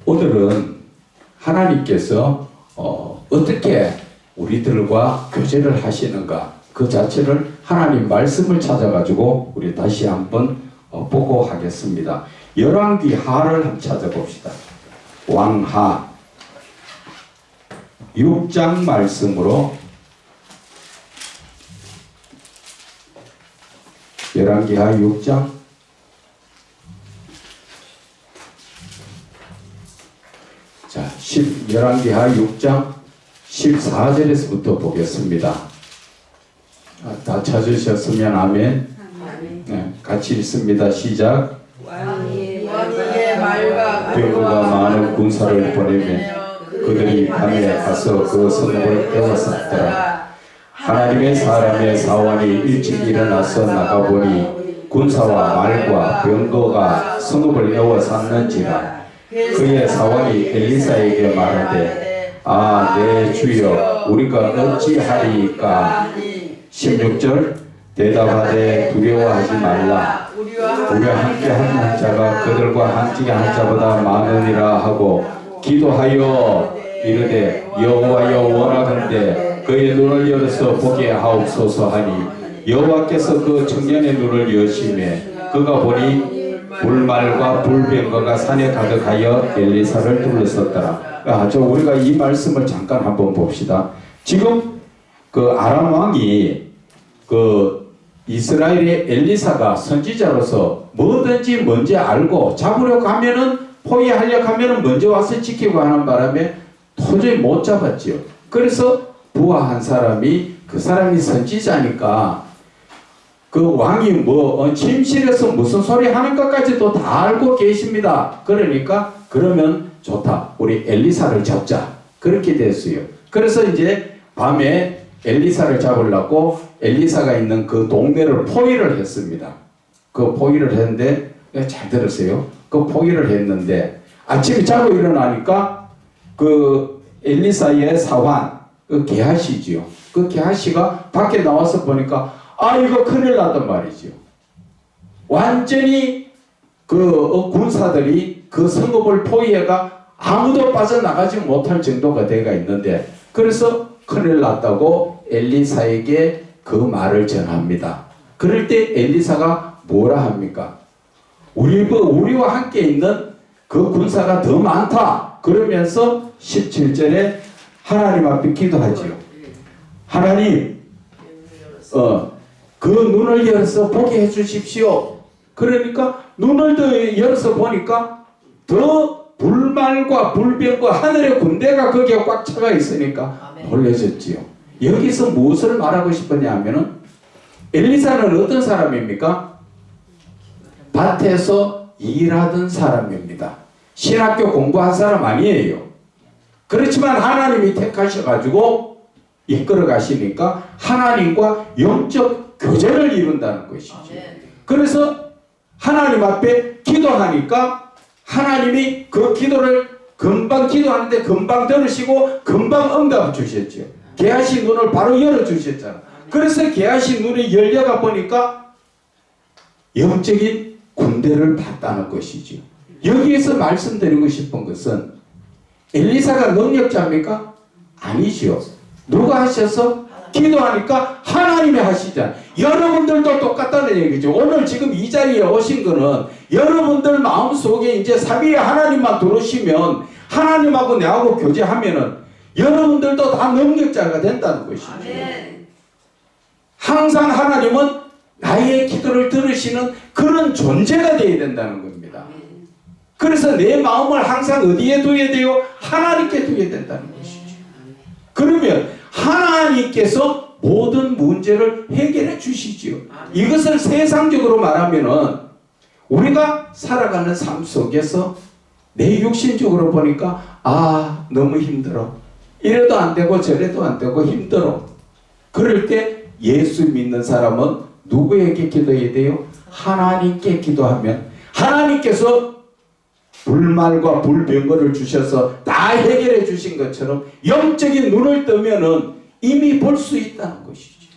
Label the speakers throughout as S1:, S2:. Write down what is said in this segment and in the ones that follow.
S1: 오늘은 하나님께서 어떻게 우리들과 교제를 하시는가 그 자체를 하나님 말씀을 찾아가지고 우리 다시 한번 보고 하겠습니다. 열왕기 하를 한번 찾아봅시다. 왕하 6장 말씀으로 열왕기하 6장 자, 열왕기하 6장 14절에서부터 보겠습니다. 다 찾으셨으면 아멘. 네, 같이 읽습니다. 시작.
S2: 왕의 말과
S1: 병거가 많은 군사를 보내며 그들이 밤에 가서 그 성읍을 에워쌌더라. 하나님의 사람의 사원이 일찍 일어나서 나가보니 군사와 말과 병거가 성읍을 에워쌌는지라. 그의 사원이 엘리사에게 말하되 내 주여 우리가 어찌하리까. 16절 대답하되 두려워하지 말라. 우리와 함께 한 자가 그들과 함께 한 자보다 많으니라 하고 기도하여 이르되 여호와여 원하건대 그의 눈을 열어서 보게 하옵소서 하니 여호와께서 그 청년의 눈을 여시매 그가 보니 불말과 불병거가 산에 가득하여 엘리사를 둘러섰더라. 우리가 이 말씀을 잠깐 한번 봅시다. 지금 그 아람 왕이 그 이스라엘의 엘리사가 선지자로서 뭐든지 먼저 알고 잡으려고 하면은 포위하려고 하면은 먼저 와서 지키고 하는 바람에 도저히 못 잡았지요. 그래서 부하 한 사람이 그 사람이 선지자니까 그 왕이 침실에서 무슨 소리 하는 것까지도 다 알고 계십니다. 그러니까 그러면 좋다. 우리 엘리사를 잡자. 그렇게 됐어요. 그래서 이제 밤에 엘리사를 잡으려고 엘리사가 있는 그 동네를 포위를 했습니다. 그 포위를 했는데 잘 들으세요. 그 포위를 했는데 아침에 자고 일어나니까 그 엘리사의 사환 그 게하시지요. 그 게하시가 밖에 나와서 보니까 이거 큰일 났단 말이죠. 완전히 그 군사들이 그 성읍을 포위해가 아무도 빠져나가지 못할 정도가 돼가 있는데 그래서 큰일 났다고 엘리사에게 그 말을 전합니다. 그럴 때 엘리사가 뭐라 합니까? 우리와 함께 있는 그 군사가 더 많다. 그러면서 17절에 하나님 앞에 기도하지요. 하나님, 그 눈을 열어서 보게 해주십시오. 그러니까 눈을 더 열어서 보니까 더 불말과 불병과 하늘의 군대가 거기에 꽉 차가 있으니까 놀라졌지요. 여기서 무엇을 말하고 싶었냐 하면은 엘리사는 어떤 사람입니까? 밭에서 일하던 사람입니다. 신학교 공부한 사람 아니에요. 그렇지만 하나님이 택하셔가지고 이끌어 가시니까 하나님과 영적 교제를 이룬다는 것이죠. 그래서 하나님 앞에 기도하니까 하나님이 그 기도를 금방 기도하는데 금방 들으시고 금방 응답 주셨죠. 게하시 눈을 바로 열어주셨잖아. 그래서 게하시 눈이 열려가 보니까 영적인 군대를 봤다는 것이죠. 여기에서 말씀드리고 싶은 것은 엘리사가 능력자입니까? 아니죠. 누가 하셔서? 기도하니까 하나님이 하시잖아요. 여러분들도 똑같다는 얘기죠. 오늘 지금 이 자리에 오신 거는 여러분들 마음속에 이제 삼위의 하나님만 들어오시면 하나님하고 내하고 교제하면은 여러분들도 다 능력자가 된다는 것이죠. 항상 하나님은 나의 기도를 들으시는 그런 존재가 되어야 된다는 겁니다. 그래서 내 마음을 항상 어디에 둬야 돼요? 하나님께 둬야 된다는 것이죠. 그러면 하나님께서 모든 문제를 해결해 주시지요. 이것을 세상적으로 말하면은 우리가 살아가는 삶 속에서 내 육신적으로 보니까 너무 힘들어. 이래도 안 되고 저래도 안 되고 힘들어. 그럴 때 예수 믿는 사람은 누구에게 기도해야 돼요? 하나님께 기도하면 하나님께서 불말과 불병거를 주셔서 다 해결해 주신 것처럼 영적인 눈을 뜨면은 이미 볼 수 있다는 것이죠.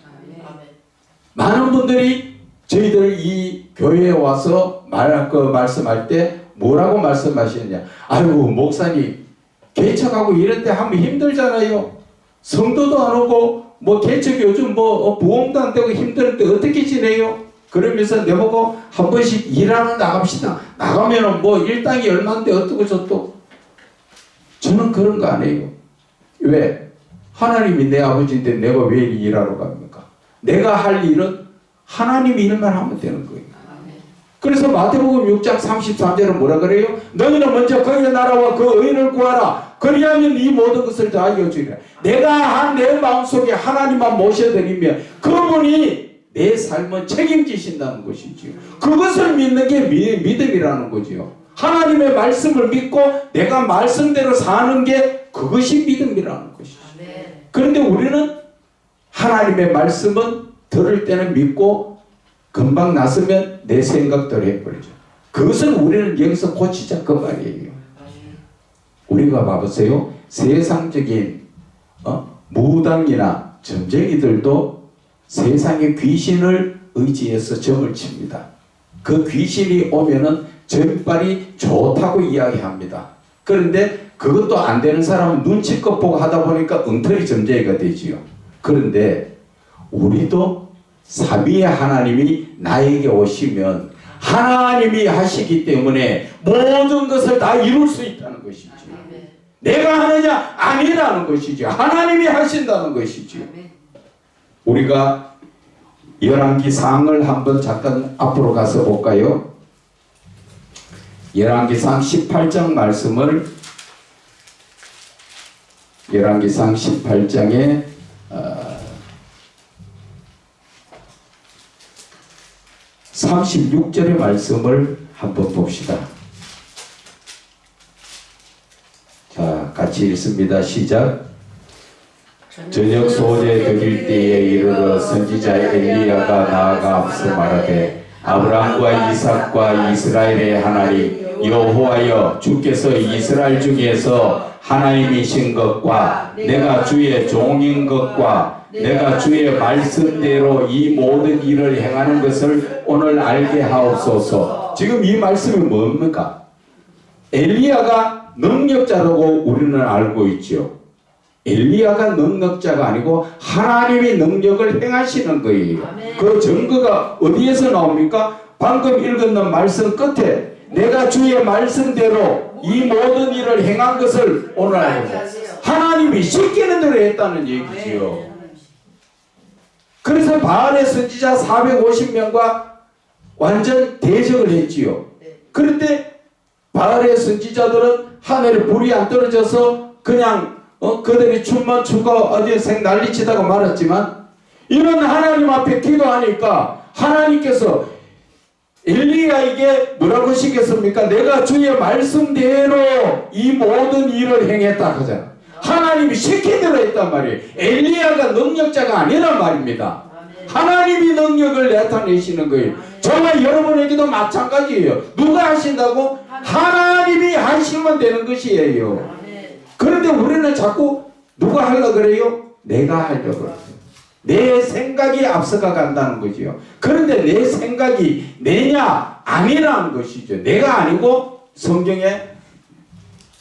S1: 많은 분들이 저희들 이 교회에 와서 말씀할 때 뭐라고 말씀하시느냐? 아이고 목사님 개척하고 이런 데 하면 힘들잖아요. 성도도 안 오고 뭐 개척이 요즘 뭐 부흥도 안 되고 힘드는데 어떻게 지내요? 그러면서 내보고 한 번씩 일하러 나갑시다. 나가면은 뭐 일당이 얼마인데 어떻고 저또. 저는 그런 거 안 해요. 왜? 하나님이 내 아버지인데 내가 왜 일하러 갑니까? 내가 할 일은 하나님이 일만 하면 되는 거예요. 그래서 마태복음 6장 33절은 뭐라 그래요? 너희는 먼저 그의 나라와 그 의를 구하라. 그리하면 이 모든 것을 다 이어주리라. 내가 한 내 마음속에 하나님만 모셔드리면 그분이 내 삶을 책임지신다는 것이지요. 그것을 믿는 게 믿음이라는 거지요. 하나님의 말씀을 믿고 내가 말씀대로 사는 게 그것이 믿음이라는 것이죠. 그런데 우리는 하나님의 말씀은 들을 때는 믿고 금방 나서면 내 생각대로 해버리죠. 그것을 우리는 여기서 고치자 그 말이에요. 우리가 봐보세요. 세상적인 무당이나 점쟁이들도 세상의 귀신을 의지해서 점을 칩니다. 그 귀신이 오면은 점빨이 좋다고 이야기합니다. 그런데 그것도 안 되는 사람은 눈치껏 보고 하다 보니까 엉터리 점쟁이가 되지요. 그런데 우리도 삼위의 하나님이 나에게 오시면 하나님이 하시기 때문에 모든 것을 다 이룰 수 있다는 것이죠. 내가 하느냐? 아니라는 것이죠. 하나님이 하신다는 것이죠. 우리가 열왕기상을 한번 잠깐 앞으로 가서 볼까요? 열왕기상 18장 말씀을 열왕기상 18장에 36절의 말씀을 한번 봅시다. 자, 같이 읽습니다. 시작. 저녁 소재 드릴 때에 이르러 선지자 엘리야가 나아가 앞서 말하되 아브라함과 이삭과 이스라엘의 하나님 여호와여 주께서 이스라엘 중에서 하나님이신 것과 내가 주의 종인 것과 내가 주의 말씀대로 이 모든 일을 행하는 것을 오늘 알게 하옵소서. 지금 이 말씀이 뭡니까? 엘리야가 능력자라고 우리는 알고 있죠. 엘리야가 능력자가 아니고 하나님이 능력을 행하시는 거예요. 그 증거가 어디에서 나옵니까? 방금 읽은 말씀 끝에 내가 주의 말씀대로 이 모든 일을 행한 것을 오늘 알고 하나님이 시키는 대로 했다는 얘기지요. 그래서 바알의 선지자 450명과 완전 대적을 했지요. 그런데 바알의 선지자들은 하늘에 불이 안 떨어져서 그냥 그들이 춤만 추고 어디 생 난리치다가 말았지만 이런 하나님 앞에 기도하니까 하나님께서 엘리야에게 뭐라고 시켰습니까? 내가 주의 말씀대로 이 모든 일을 행했다 하잖아. 하나님이 시킨 대로 했단 말이에요. 엘리야가 능력자가 아니란 말입니다. 하나님이 능력을 나타내시는 거예요. 정말 여러분에게도 마찬가지예요. 누가 하신다고? 하나님이 하시면 되는 것이에요. 그런데 우리는 자꾸 누가 하려고 그래요? 내가 하려고 그래요. 내 생각이 앞서가 간다는 거지요. 그런데 내 생각이 내냐? 아니라는 것이죠. 내가 아니고 성경에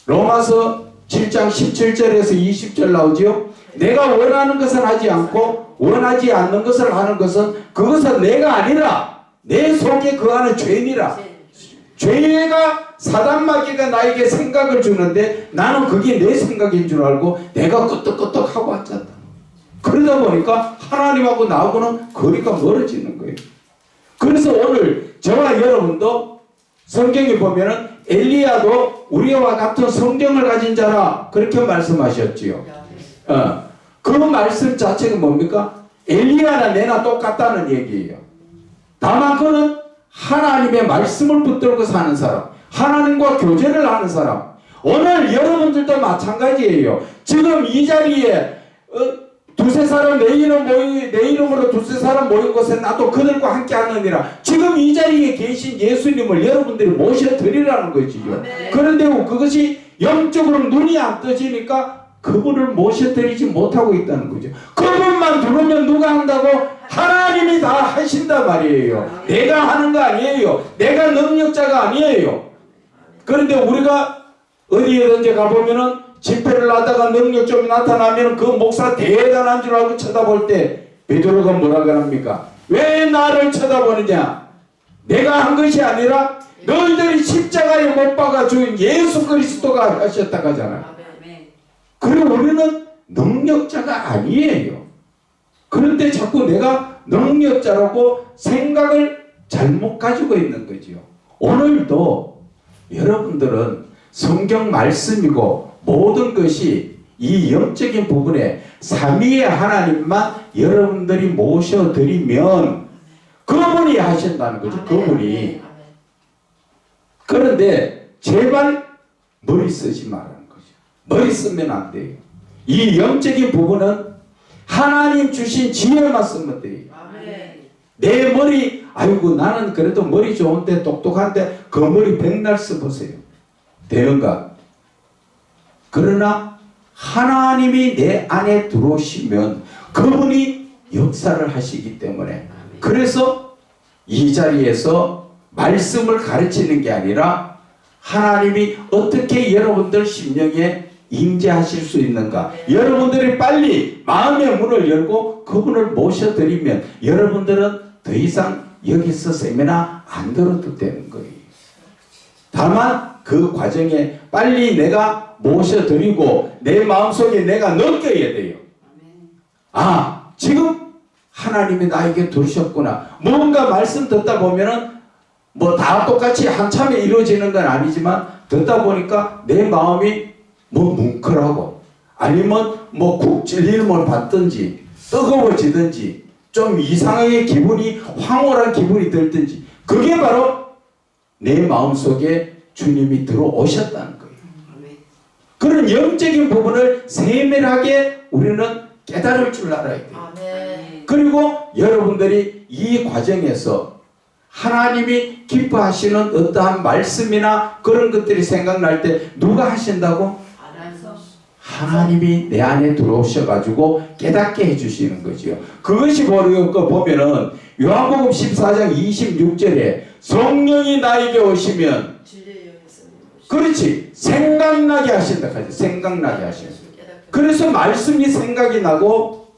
S1: 로마서 7장 17절에서 20절 나오지요. 내가 원하는 것을 하지 않고 원하지 않는 것을 하는 것은 그것은 내가 아니라 내 속에 거하는 죄니라. 죄가 사단마귀가 나에게 생각을 주는데 나는 그게 내 생각인 줄 알고 내가 끄떡끄떡 하고 왔잖아. 그러다 보니까 하나님하고 나하고는 거리가 멀어지는 거예요. 그래서 오늘 저와 여러분도 성경에 보면은 엘리야도 우리와 같은 성경을 가진 자라 그렇게 말씀하셨지요. 그 말씀 자체가 뭡니까? 엘리야나 내나 똑같다는 얘기예요. 다만 그는 하나님의 말씀을 붙들고 사는 사람, 하나님과 교제를 하는 사람. 오늘 여러분들도 마찬가지예요. 지금 이 자리에 두세 사람 내 이름으로 두세 사람 모인 곳에 나도 그들과 함께 하느니라. 지금 이 자리에 계신 예수님을 여러분들이 모셔드리라는 것이죠. 그런데 그것이 영적으로 눈이 안 떠지니까 그분을 모셔드리지 못하고 있다는 거죠. 그분만 부르면 누가 한다고? 하나님이 다 하신단 말이에요. 내가 하는 거 아니에요. 내가 능력자가 아니에요. 그런데 우리가 어디에든지 가보면은 집회를 하다가 능력 좀 나타나면 그 목사 대단한 줄 알고 쳐다볼 때 베드로가 뭐라고 합니까? 왜 나를 쳐다보느냐? 내가 한 것이 아니라 너희들이 십자가에 못 박아 죽인 예수 그리스도가 하셨다고 하잖아요. 그리고 우리는 능력자가 아니에요. 그런데 자꾸 내가 능력자라고 생각을 잘못 가지고 있는 거지요. 오늘도 여러분들은 성경 말씀이고 모든 것이 이 영적인 부분에 삼위의 하나님만 여러분들이 모셔드리면 그분이 하신다는 거죠. 그분이. 그런데 제발 머리 쓰지 말라는 거죠. 머리 쓰면 안 돼요. 이 영적인 부분은 하나님 주신 지혜만 쓰면 돼요. 내 머리, 아이고 나는 그래도 머리 좋은데 똑똑한데 그 머리 백날 써보세요. 되는가? 그러나 하나님이 내 안에 들어오시면 그분이 역사를 하시기 때문에, 그래서 이 자리에서 말씀을 가르치는 게 아니라 하나님이 어떻게 여러분들 심령에 임재하실 수 있는가, 여러분들이 빨리 마음의 문을 열고 그분을 모셔드리면 여러분들은 더 이상 여기서 세미나 안 들어도 되는 거예요. 다만 그 과정에 빨리 내가 모셔드리고 내 마음속에 내가 느껴야 돼요. 아, 지금 하나님이 나에게 들으셨구나. 뭔가 말씀 듣다 보면은 뭐 다 똑같이 한참에 이루어지는 건 아니지만 듣다 보니까 내 마음이 뭐 뭉클하고 아니면 뭐 국 찔림을 받든지 뜨거워지든지 좀 이상하게 기분이 황홀한 기분이 들든지 그게 바로 내 마음속에 주님이 들어오셨다는 거예요. 그런 영적인 부분을 세밀하게 우리는 깨달을 줄 알아야 돼요. 그리고 여러분들이 이 과정에서 하나님이 기뻐하시는 어떠한 말씀이나 그런 것들이 생각날 때 누가 하신다고? 하나님이 내 안에 들어오셔가지고 깨닫게 해주시는 거지요. 그것이 보면은 요한복음 14장 26절에 성령이 나에게 오시면, 그렇지, 생각나게 하신다 하죠. 생각나게 하신다. 그래서 말씀이 생각이 나고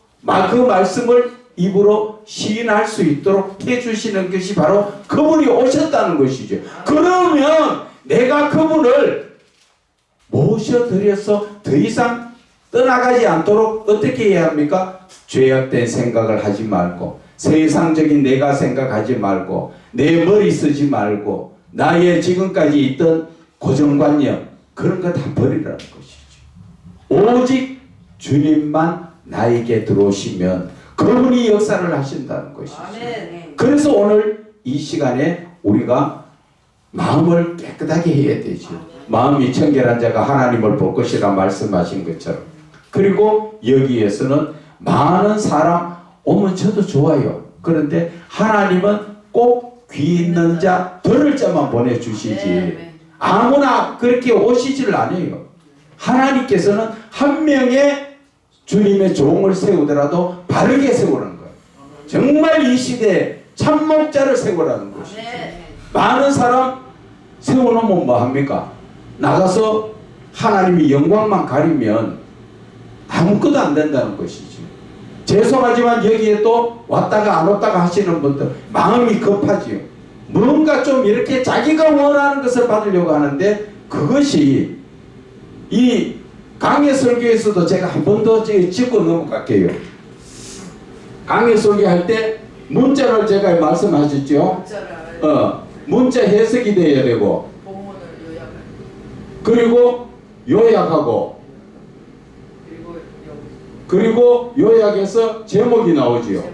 S1: 그 말씀을 입으로 시인할 수 있도록 해주시는 것이 바로 그분이 오셨다는 것이죠. 그러면 내가 그분을 모셔드려서 더 이상 떠나가지 않도록 어떻게 해야 합니까? 죄악된 생각을 하지 말고, 세상적인 내가 생각하지 말고, 내 머리 쓰지 말고, 나의 지금까지 있던 고정관념 그런 거 다 버리라는 것이죠. 오직 주님만 나에게 들어오시면 그분이 역사를 하신다는 것이죠. 그래서 오늘 이 시간에 우리가 마음을 깨끗하게 해야 되죠. 마음이 청결한 자가 하나님을 볼 것이라 말씀하신 것처럼. 그리고 여기에서는 많은 사람 오면 저도 좋아요. 그런데 하나님은 꼭 귀 있는 자, 들을 자만 보내주시지 아무나 그렇게 오시지를 않아요. 하나님께서는 한 명의 주님의 종을 세우더라도 바르게 세우는 거예요. 정말 이 시대에 참목자를 세우라는 것이죠. 많은 사람 세워놓으면 뭐합니까? 나가서 하나님이 영광만 가리면 아무것도 안 된다는 것이죠. 죄송하지만 여기에 또 왔다가 안 왔다가 하시는 분들 마음이 급하지요. 뭔가 좀 이렇게 자기가 원하는 것을 받으려고 하는데 그것이 이 강해 설교에서도 제가 한 번 더 짚고 넘어갈게요. 강해 설교할 때 문자를 제가 말씀하셨죠. 문자 해석이 되어야 되고 그리고 요약하고 그리고 요약해서 제목이 나오지요.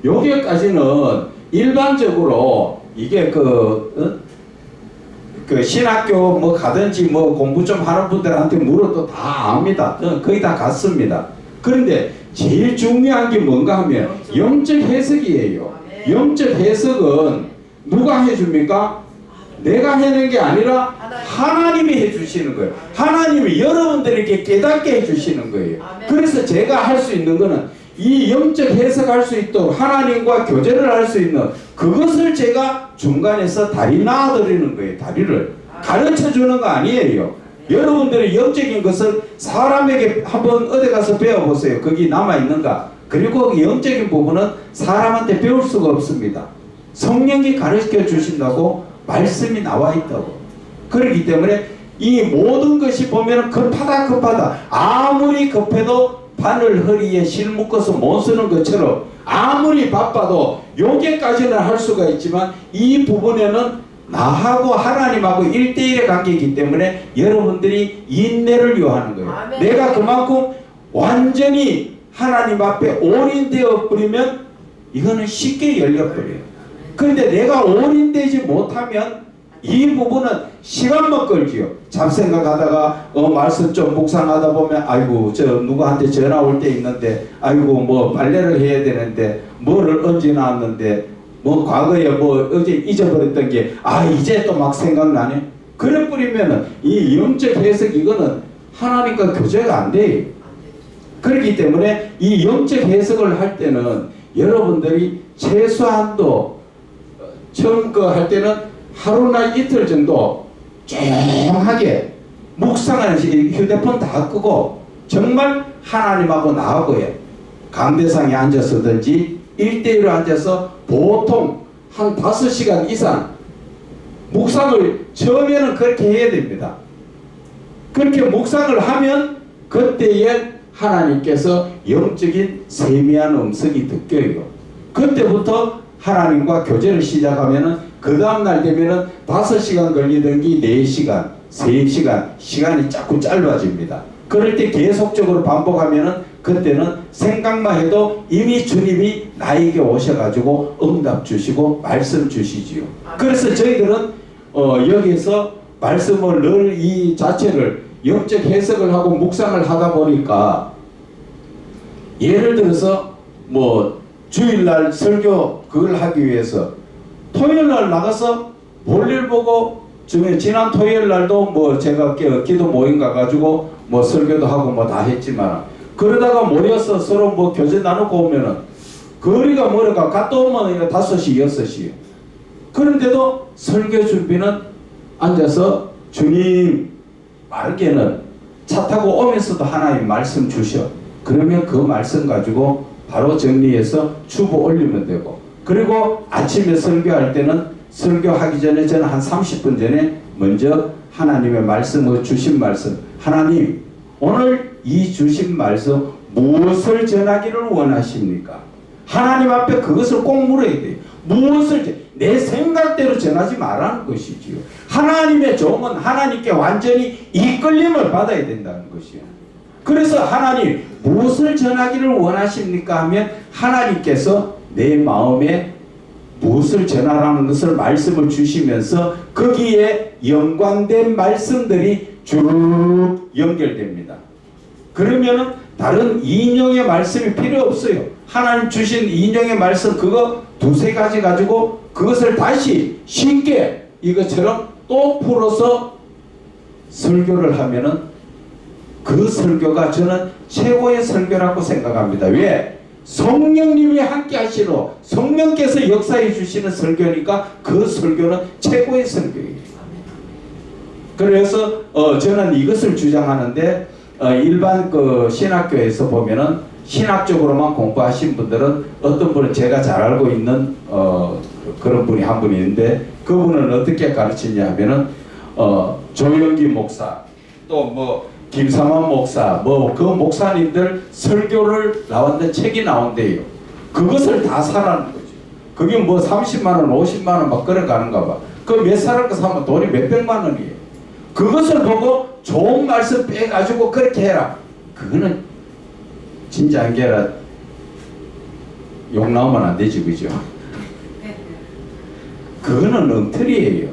S1: 여기까지는 일반적으로 이게 그 신학교 뭐 가든지 뭐 공부 좀 하는 분들한테 물어도 다 압니다. 거의 다 같습니다. 그런데 제일 중요한 게 뭔가 하면 영적 해석이에요. 영적 해석은 누가 해줍니까? 내가 해낸 게 아니라 하나님이 해주시는 거예요. 하나님이 여러분들에게 깨닫게 해주시는 거예요. 그래서 제가 할 수 있는 거는 이 영적 해석할 수 있도록 하나님과 교제를 할 수 있는 그것을 제가 중간에서 다리 놔드리는 거예요. 다리를. 가르쳐 주는 거 아니에요. 여러분들의 영적인 것을 사람에게 한번 어디 가서 배워보세요. 거기 남아있는가? 그리고 영적인 부분은 사람한테 배울 수가 없습니다. 성령이 가르쳐 주신다고 말씀이 나와 있다고. 그렇기 때문에 이 모든 것이 보면 급하다. 아무리 급해도 바늘 허리에 실 묶어서 못 쓰는 것처럼 아무리 바빠도 요게까지는 할 수가 있지만 이 부분에는 나하고 하나님하고 1대1의 관계이기 때문에 여러분들이 인내를 요하는 거예요.
S2: 아멘.
S1: 내가 그만큼 완전히 하나님 앞에 올인되어 버리면 이거는 쉽게 열려버려요. 그런데 내가 올인되지 못하면 이 부분은 시간만 끌지요. 잡생각하다가 말씀 좀 묵상하다 보면 아이고 저 누구한테 전화 올 때 있는데 아이고 뭐 빨래를 해야 되는데 뭐를 언제 나왔는데 뭐 과거에 뭐 어제 잊어버렸던 게 이제 또 막 생각나네. 그래 버리면은 이 영적 해석 이거는 하나님과 교제가 안 돼요. 그렇기 때문에 이 영적 해석을 할 때는 여러분들이 최소한도 처음 거 할 때는 하루나 이틀 정도 조용하게 묵상하는 휴대폰 다 끄고 정말 하나님하고 나하고의 강대상에 앉아서든지 1대1로 앉아서 보통 한 5시간 이상 묵상을 처음에는 그렇게 해야 됩니다. 그렇게 묵상을 하면 그때에 하나님께서 영적인 세미한 음성이 듣겨요. 그때부터 하나님과 교제를 시작하면은 그 다음날 되면은 5시간 걸리던 게 4시간, 3시간 시간이 자꾸 짧아집니다. 그럴 때 계속적으로 반복하면은 그때는 생각만 해도 이미 주님이 나에게 오셔가지고 응답 주시고 말씀 주시지요. 그래서 저희들은 여기서 말씀을 늘 이 자체를 영적 해석을 하고 묵상을 하다 보니까 예를 들어서 뭐 주일날 설교 그걸 하기 위해서 토요일날 나가서 볼일 보고 지난 토요일날도 뭐 제가 기도 모임 가가지고 뭐 설교도 하고 뭐 다 했지만 그러다가 모여서 서로 뭐 교제 나누고 오면은 거리가 멀어가 갔다 오면 5시 6시 그런데도 설교 준비는 앉아서 주님 빠르게는 차 타고 오면서도 하나님 말씀 주셔. 그러면 그 말씀 가지고 바로 정리해서 추보 올리면 되고 그리고 아침에 설교할 때는 설교하기 전에 저는 한 30분 전에 먼저 하나님의 말씀을 주신 말씀 하나님 오늘 이 주신 말씀 무엇을 전하기를 원하십니까? 하나님 앞에 그것을 꼭 물어야 돼요. 무엇을 내 생각대로 전하지 말라는 것이지요. 하나님의 종은 하나님께 완전히 이끌림을 받아야 된다는 것이요. 그래서 하나님 무엇을 전하기를 원하십니까 하면 하나님께서 내 마음에 무엇을 전하라는 것을 말씀을 주시면서 거기에 연관된 말씀들이 쭉 연결됩니다. 그러면은 다른 인용의 말씀이 필요 없어요. 하나님 주신 인용의 말씀 그거 2-3가지 가지고 그것을 다시 쉽게 이것처럼 또 풀어서 설교를 하면은 그 설교가 저는 최고의 설교라고 생각합니다. 왜? 성령님이 함께 하시러 성령께서 역사해 주시는 설교니까 그 설교는 최고의 설교예요. 그래서 저는 이것을 주장하는데 일반 그 신학교에서 보면은 신학적으로만 공부하신 분들은 어떤 분은 제가 잘 알고 있는 그런 분이 한 분이 있는데 그분은 어떻게 가르치냐 하면은 조영기 목사 또 뭐 김삼환 목사 뭐 그 목사님들 설교를 나왔는데 책이 나온대요. 그것을 다 사라는 거죠. 그게 뭐 30만원 50만원 막 끌어가는가 봐. 그 몇 사람 거 사면 돈이 몇백만 원이에요. 그것을 보고 좋은 말씀 빼가지고 그렇게 해라. 그거는 진짜 안 게라 욕 나오면 안 되지 그죠? 그거는 엉터리예요.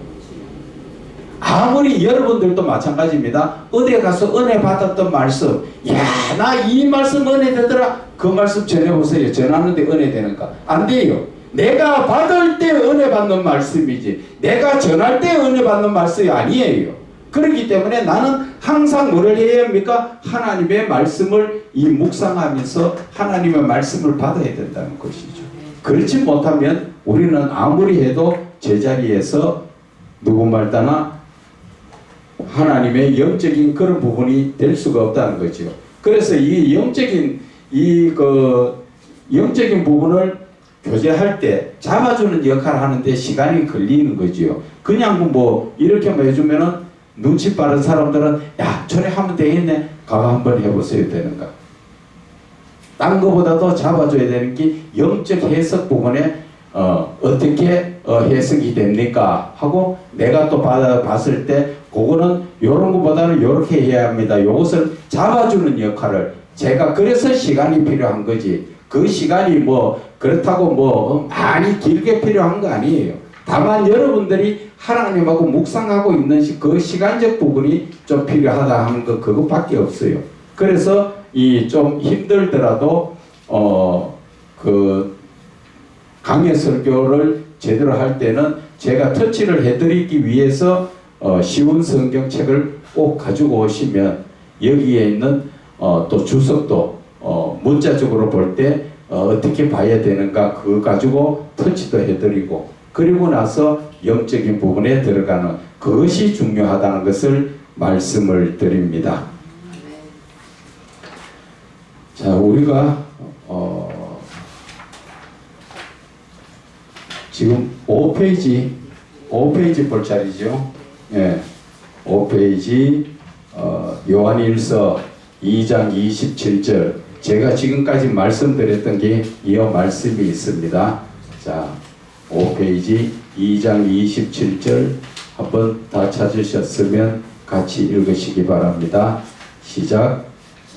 S1: 아무리 여러분들도 마찬가지입니다. 어디에 가서 은혜 받았던 말씀 야 나 이 말씀 은혜 되더라 그 말씀 전해보세요. 전하는데 은혜 되는가? 안 돼요. 내가 받을 때 은혜 받는 말씀이지 내가 전할 때 은혜 받는 말씀이 아니에요. 그렇기 때문에 나는 항상 뭐를 해야 합니까? 하나님의 말씀을 이 묵상하면서 하나님의 말씀을 받아야 된다는 것이죠. 그렇지 못하면 우리는 아무리 해도 제자리에서 누구 말 따나 하나님의 영적인 그런 부분이 될 수가 없다는 거죠. 그래서 이 영적인 부분을 교제할 때 잡아주는 역할을 하는데 시간이 걸리는 거지요. 그냥 뭐 이렇게만 해주면은 눈치 빠른 사람들은 야 저래 하면 되겠네 가가 한번 해보세요 되는가. 딴 거보다도 잡아줘야 되는 게 영적 해석 부분에 어떻게 해석이 됩니까 하고 내가 또 봤을 때 그거는 요런 거보다는 요렇게 해야 합니다. 요것을 잡아주는 역할을 제가 그래서 시간이 필요한 거지. 그 시간이 뭐 그렇다고 뭐 많이 길게 필요한 거 아니에요. 다만 여러분들이 하나님하고 묵상하고 있는 그 시간적 부분이 좀 필요하다 하는 거 그것밖에 없어요. 그래서 이 좀 힘들더라도 그 강해 설교를 제대로 할 때는 제가 터치를 해드리기 위해서 쉬운 성경책을 꼭 가지고 오시면 여기에 있는 또 주석도 문자적으로 볼 때 어떻게 봐야 되는가 그거 가지고 터치도 해드리고 그리고 나서 영적인 부분에 들어가는 그것이 중요하다는 것을 말씀을 드립니다. 자, 우리가 지금 5페이지 볼 차례죠. 예, 5페이지 요한일서 2장 27절 제가 지금까지 말씀드렸던 게 이 말씀이 있습니다. 자, 5페이지 2장 27절 한번 다 찾으셨으면 같이 읽으시기 바랍니다. 시작.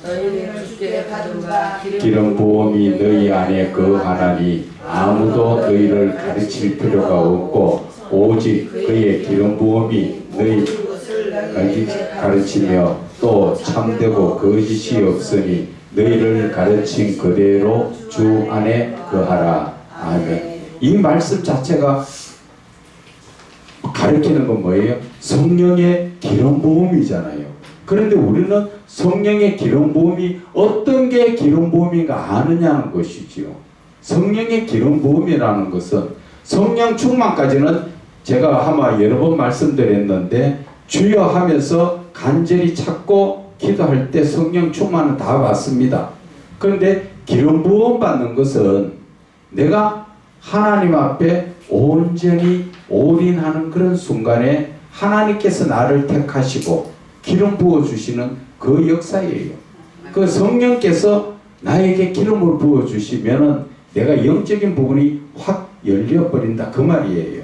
S2: 너희는 주께 받은 바
S1: 기름 부음이 너희 안에 거하나니 아무도 너희를 가르칠 필요가 없고 오직 그의 기름 부음이 너희 가르치며 또 참되고 거짓이 없으니 너희를 가르친 그대로 주 안에 거하라. 아멘. 이 말씀 자체가 가르치는 건 뭐예요? 성령의 기름 부음이잖아요. 그런데 우리는 성령의 기름 부음이 어떤 게 기름 부음인가 아느냐는 것이지요. 성령의 기름 부음이라는 것은 성령 충만까지는 제가 아마 여러 번 말씀드렸는데 주여 하면서 간절히 찾고 기도할 때 성령 충만은 다 받습니다. 그런데 기름 부음 받는 것은 내가 하나님 앞에 온전히 올인하는 그런 순간에 하나님께서 나를 택하시고 기름 부어주시는 그 역사예요. 그 성령께서 나에게 기름을 부어주시면은 내가 영적인 부분이 확 열려버린다 그 말이에요.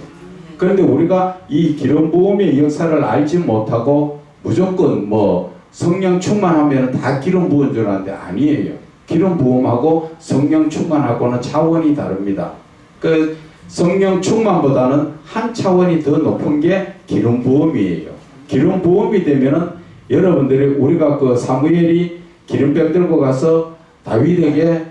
S1: 그런데 우리가 이 기름 부음의 역사를 알지 못하고 무조건 뭐 성령 충만하면 다 기름 부은 줄 아는데 아니에요. 기름 부음하고 성령 충만하고는 차원이 다릅니다. 그 성령 충만보다는 한 차원이 더 높은 게 기름 부음이에요. 기름 부음이 되면은 여러분들이 우리가 그 사무엘이 기름병 들고 가서 다윗에게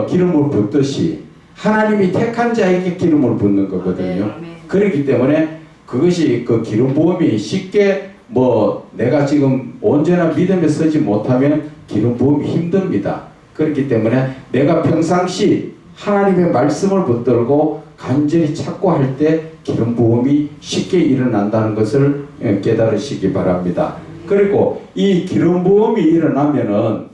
S1: 기름을 붓듯이 하나님이 택한 자에게 기름을 붓는 거거든요. 그렇기 때문에 그것이 그 기름 부음이 쉽게 뭐 내가 지금 언제나 믿음에 서지 못하면 기름 부음이 힘듭니다. 그렇기 때문에 내가 평상시 하나님의 말씀을 붙들고 간절히 찾고 할 때 기름 부음이 쉽게 일어난다는 것을 깨달으시기 바랍니다. 그리고 이 기름 부음이 일어나면은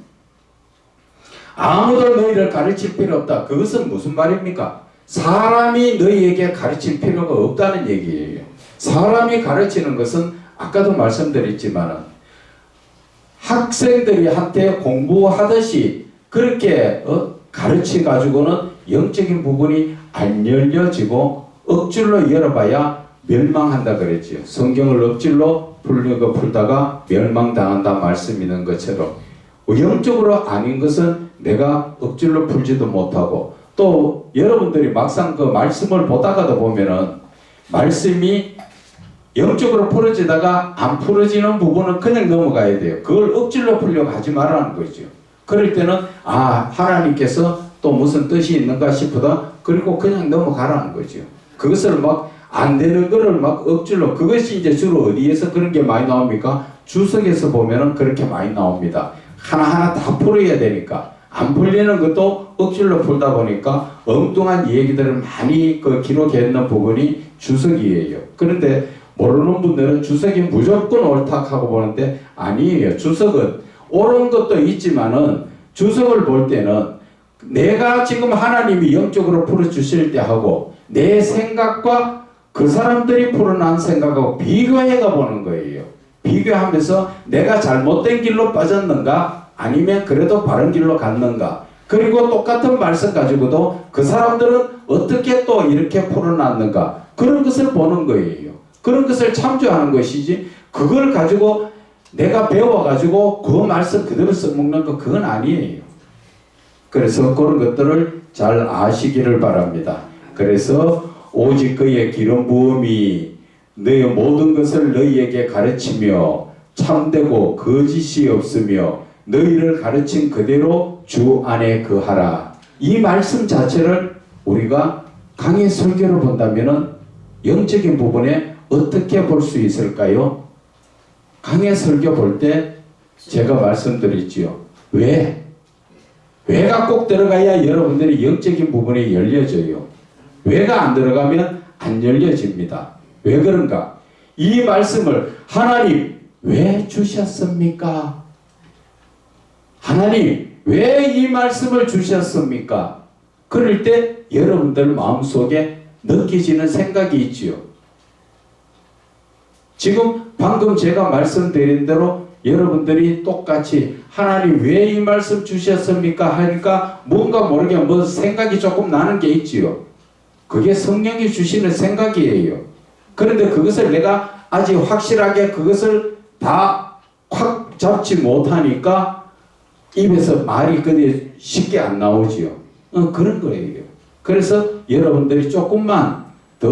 S1: 아무도 너희를 가르칠 필요 없다. 그것은 무슨 말입니까? 사람이 너희에게 가르칠 필요가 없다는 얘기예요. 사람이 가르치는 것은 아까도 말씀드렸지만 학생들이 한테 공부하듯이 그렇게 가르치 가지고는 영적인 부분이 안 열려지고 억지로 열어봐야 멸망한다 그랬지요. 성경을 억지로 풀다가 멸망당한다 말씀 있는 것처럼 영적으로 아닌 것은 내가 억지로 풀지도 못하고 또 여러분들이 막상 그 말씀을 보다가도 보면은 말씀이 영적으로 풀어지다가 안 풀어지는 부분은 그냥 넘어가야 돼요. 그걸 억지로 풀려고 하지 말라는 거죠. 그럴 때는 하나님께서 또 무슨 뜻이 있는가 싶다. 그리고 그냥 넘어가라는 거죠. 그것을 막 안 되는 거를 막 억지로 그것이 이제 주로 어디에서 그런 게 많이 나옵니까? 주석에서 보면은 그렇게 많이 나옵니다. 하나하나 다 풀어야 되니까 안 풀리는 것도 억지로 풀다 보니까 엉뚱한 얘기들을 많이 기록해 있는 부분이 주석이에요. 그런데 모르는 분들은 주석이 무조건 옳다고 보는데 아니에요. 주석은 옳은 것도 있지만은 주석을 볼 때는 내가 지금 하나님이 영적으로 풀어주실 때 하고 내 생각과 그 사람들이 풀어난 생각하고 비교해가 보는 거예요. 비교하면서 내가 잘못된 길로 빠졌는가 아니면 그래도 바른 길로 갔는가, 그리고 똑같은 말씀 가지고도 그 사람들은 어떻게 또 이렇게 풀어놨는가, 그런 것을 보는 거예요. 그런 것을 참조하는 것이지 그걸 가지고 내가 배워가지고 그 말씀 그대로 써먹는 거 그건 아니에요. 그래서 그런 것들을 잘 아시기를 바랍니다. 그래서 오직 그의 기름 부음이 너의 모든 것을 너희에게 가르치며 참되고 거짓이 없으며 너희를 가르친 그대로 주 안에 거하라. 이 말씀 자체를 우리가 강의 설교로 본다면은 영적인 부분에 어떻게 볼 수 있을까요? 강의 설교 볼 때 제가 말씀드렸지요. 왜가 꼭 들어가야 여러분들이 영적인 부분이 열려져요. 왜가 안 들어가면 안 열려집니다. 왜 그런가? 이 말씀을 하나님 왜 주셨습니까? 하나님 왜 이 말씀을 주셨습니까? 그럴 때 여러분들 마음속에 느껴지는 생각이 있지요. 지금 방금 제가 말씀드린 대로 여러분들이 똑같이 하나님 왜 이 말씀 주셨습니까? 하니까 뭔가 모르게 뭐 생각이 조금 나는 게 있지요. 그게 성령이 주시는 생각이에요. 그런데 그것을 내가 아직 확실하게 그것을 다 확 잡지 못하니까 입에서 말이 그리 쉽게 안 나오지요. 그런 거예요. 그래서 여러분들이 조금만 더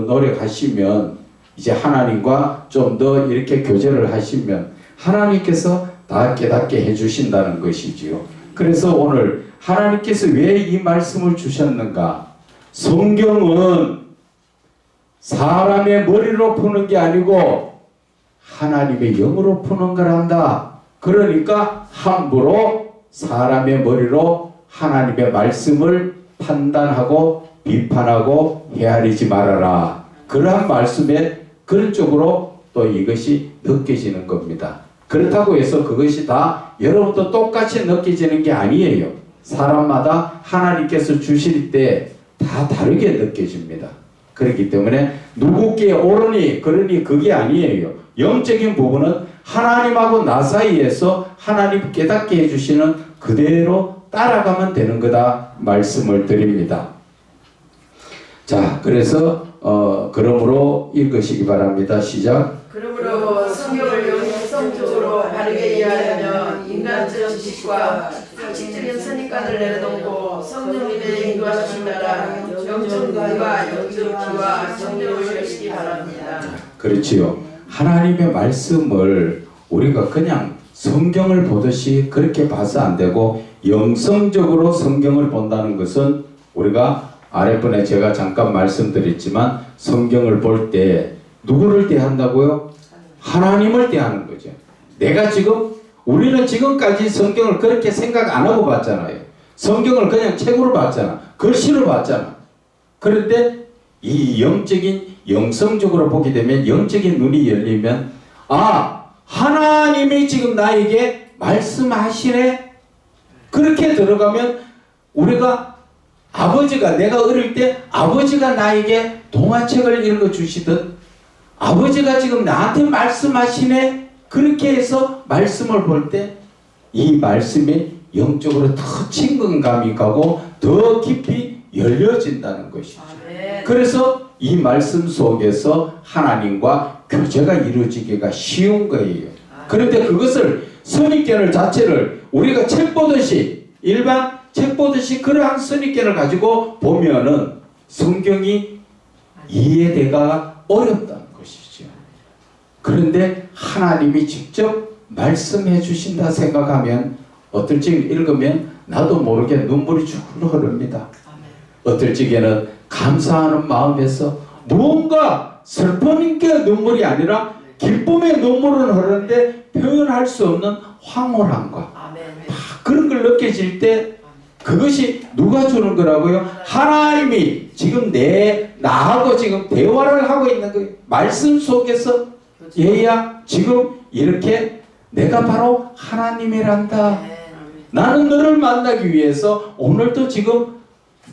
S1: 노력하시면 이제 하나님과 좀 더 이렇게 교제를 하시면 하나님께서 다 깨닫게 해주신다는 것이지요. 그래서 오늘 하나님께서 왜 이 말씀을 주셨는가? 성경은 사람의 머리로 푸는 게 아니고 하나님의 영으로 푸는 거란다. 그러니까 함부로 사람의 머리로 하나님의 말씀을 판단하고 비판하고 헤아리지 말아라. 그러한 말씀에 그런 쪽으로 또 이것이 느껴지는 겁니다. 그렇다고 해서 그것이 다 여러분도 똑같이 느껴지는 게 아니에요. 사람마다 하나님께서 주실 때 다 다르게 느껴집니다. 그렇기 때문에 누구께 옳으니 그러니 그게 아니에요. 영적인 부분은 하나님하고 나 사이에서 하나님 깨닫게 해주시는 그대로 따라가면 되는 거다 말씀을 드립니다. 자, 그래서 그러므로 읽으시기 바랍니다. 시작.
S2: 그러므로 성경을 영성적으로 바르게 이해하려면 인간적 지식과 상식적인 선입관을 내려놓고 성령님의 인도하심 따라 영적 눈과 영적 귀와 성령을 열시기 바랍니다.
S1: 그렇지요. 하나님의 말씀을 우리가 그냥 성경을 보듯이 그렇게 봐서 안 되고 영성적으로 성경을 본다는 것은 우리가 아랫번에 제가 잠깐 말씀드렸지만 성경을 볼 때 누구를 대한다고요? 하나님을 대하는 거죠. 우리는 지금까지 성경을 그렇게 생각 안 하고 봤잖아요. 성경을 그냥 책으로 봤잖아. 글씨로 봤잖아. 그런데 이 영성적으로 보게 되면 영적인 눈이 열리면 하나님이 지금 나에게 말씀하시네. 그렇게 들어가면 우리가 내가 어릴 때 아버지가 나에게 동화책을 읽어주시듯 아버지가 지금 나한테 말씀하시네. 그렇게 해서 말씀을 볼 때 이 말씀이 영적으로 더 친근감이 가고 더 깊이 열려진다는 것이죠. 그래서 이 말씀 속에서 하나님과 교제가 이루어지기가 쉬운 거예요. 그런데 그것을 선입견을 자체를 우리가 책 보듯이 일반 책 보듯이 그러한 선입견을 가지고 보면은 성경이 이해되기가 어렵다는 것이죠. 그런데 하나님이 직접 말씀해 주신다 생각하면 어떨 적에 읽으면 나도 모르게 눈물이 쭉 흐릅니다. 어떨 적에는 감사하는 마음에서 뭔가 슬픈 게 눈물이 아니라 기쁨의 눈물은 흐르는데 표현할 수 없는 황홀함과 그런 걸 느껴질 때 그것이 누가 주는 거라고요? 하나님이 지금 나하고 지금 대화를 하고 있는 거예요. 말씀 속에서 얘야 지금 이렇게 내가 바로 하나님이란다. 나는 너를 만나기 위해서 오늘도 지금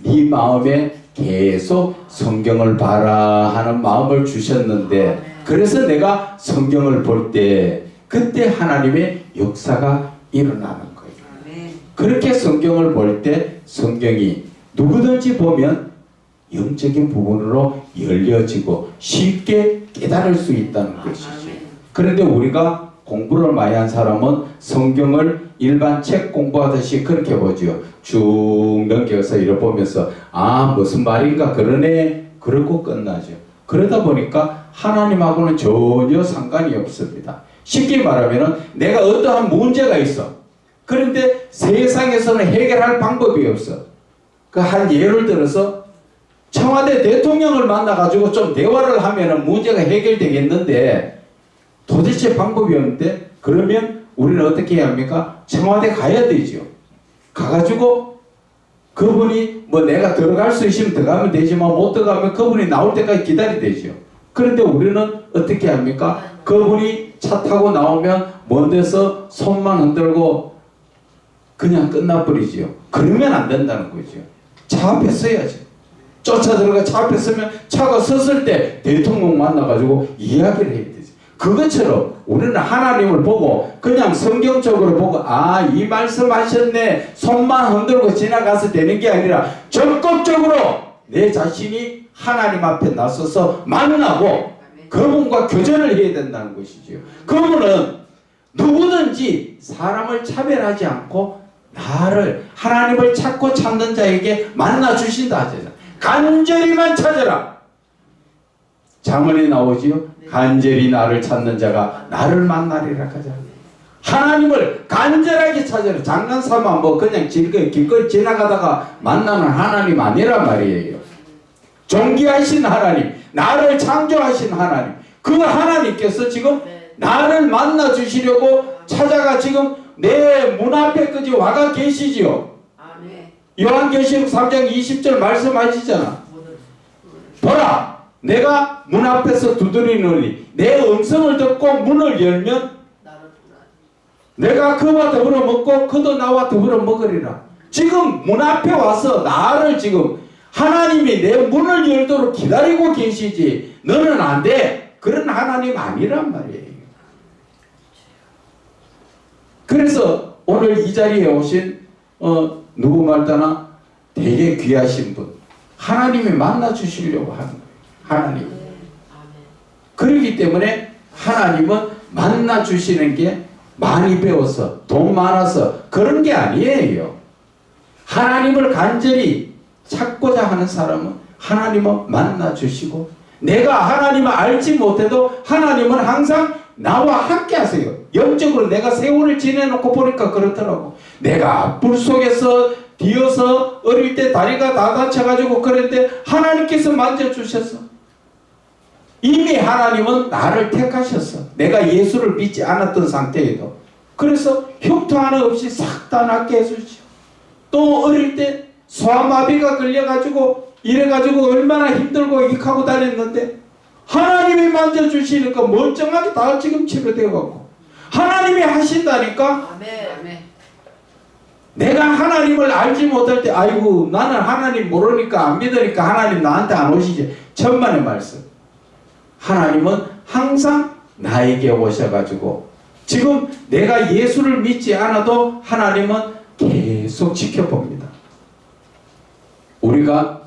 S1: 네 마음에 계속 성경을 봐라 하는 마음을 주셨는데, 그래서 내가 성경을 볼 때 그때 하나님의 역사가 일어나는 거예요. 그렇게 성경을 볼 때 성경이 누구든지 보면 영적인 부분으로 열려지고 쉽게 깨달을 수 있다는 것이죠. 그런데 우리가 공부를 많이 한 사람은 성경을 일반 책 공부하듯이 그렇게 보죠. 쭉 넘겨서 이렇게 보면서 아 무슨 말인가 그러네 그러고 끝나죠. 그러다 보니까 하나님하고는 전혀 상관이 없습니다. 쉽게 말하면 내가 어떠한 문제가 있어. 그런데 세상에서는 해결할 방법이 없어. 그 한 예를 들어서 청와대 대통령을 만나가지고 좀 대화를 하면 문제가 해결되겠는데 도대체 방법이 없는데, 그러면 우리는 어떻게 해야 합니까? 청와대 가야 되죠. 가가지고 그분이 뭐 내가 들어갈 수 있으면 들어가면 되지만 못 들어가면 그분이 나올 때까지 기다려야 되죠. 그런데 우리는 어떻게 합니까? 그분이 차 타고 나오면 먼 데서 손만 흔들고 그냥 끝나버리죠. 그러면 안 된다는 거죠. 차 앞에 서야죠. 쫓아 들어가 차 앞에 서면 차가 섰을 때 대통령 만나가지고 이야기를 해야 되죠. 그것처럼 우리는 하나님을 보고 그냥 성경적으로 보고 아 이 말씀하셨네 손만 흔들고 지나가서 되는 게 아니라 적극적으로 내 자신이 하나님 앞에 나서서 만나고 그분과 교제를 해야 된다는 것이죠. 그분은 누구든지 사람을 차별하지 않고 나를 하나님을 찾고 찾는 자에게 만나 주신다 하잖아. 간절히만 찾아라. 잠언에 나오지요. 간절히 나를 찾는 자가 나를 만나리라 하잖아. 하나님을 간절하게 찾아라. 장난삼아 뭐 그냥 길거리 지나가다가 만나는 하나님 아니란 말이에요. 존귀하신 하나님, 나를 창조하신 하나님, 그 하나님께서 지금 나를 만나 주시려고 찾아가 지금 내 문 앞에까지 와가 계시지요. 요한계시록 3장 20절 말씀하시잖아. 보라, 내가 문 앞에서 두드리노니 내 음성을 듣고 문을 열면 내가 그와 더불어 먹고 그도 나와 더불어 먹으리라. 지금 문 앞에 와서 나를 지금 하나님이 내 문을 열도록 기다리고 계시지 너는 안 돼. 그런 하나님 아니란 말이에요. 그래서 오늘 이 자리에 오신 누구 말따나 되게 귀하신 분 하나님이 만나 주시려고 하는 거예요. 하나님. 그렇기 때문에 하나님은 만나 주시는 게 많이 배워서 돈 많아서 그런 게 아니에요. 하나님을 간절히 찾고자 하는 사람은 하나님은 만나 주시고, 내가 하나님을 알지 못해도 하나님은 항상 나와 함께 하세요. 영적으로 내가 세월을 지내놓고 보니까 그렇더라고. 내가 불 속에서 뒤어서 어릴 때 다리가 다 다쳐가지고 그랬는데 하나님께서 만져주셨어. 이미 하나님은 나를 택하셨어. 내가 예수를 믿지 않았던 상태에도. 그래서 흉터 하나 없이 싹 다 낫게 해주죠. 또 어릴 때 소아마비가 걸려가지고 이래가지고 얼마나 힘들고 익하고 다녔는데 하나님이 만져주시니까 멀쩡하게 다 지금 치료되어가고 하나님이 하신다니까.
S2: 아멘.
S1: 내가 하나님을 알지 못할 때 아이고 나는 하나님 모르니까 안 믿으니까 하나님 나한테 안 오시지. 천만의 말씀. 하나님은 항상 나에게 오셔가지고 지금 내가 예수를 믿지 않아도 하나님은 계속 지켜봅니다. 우리가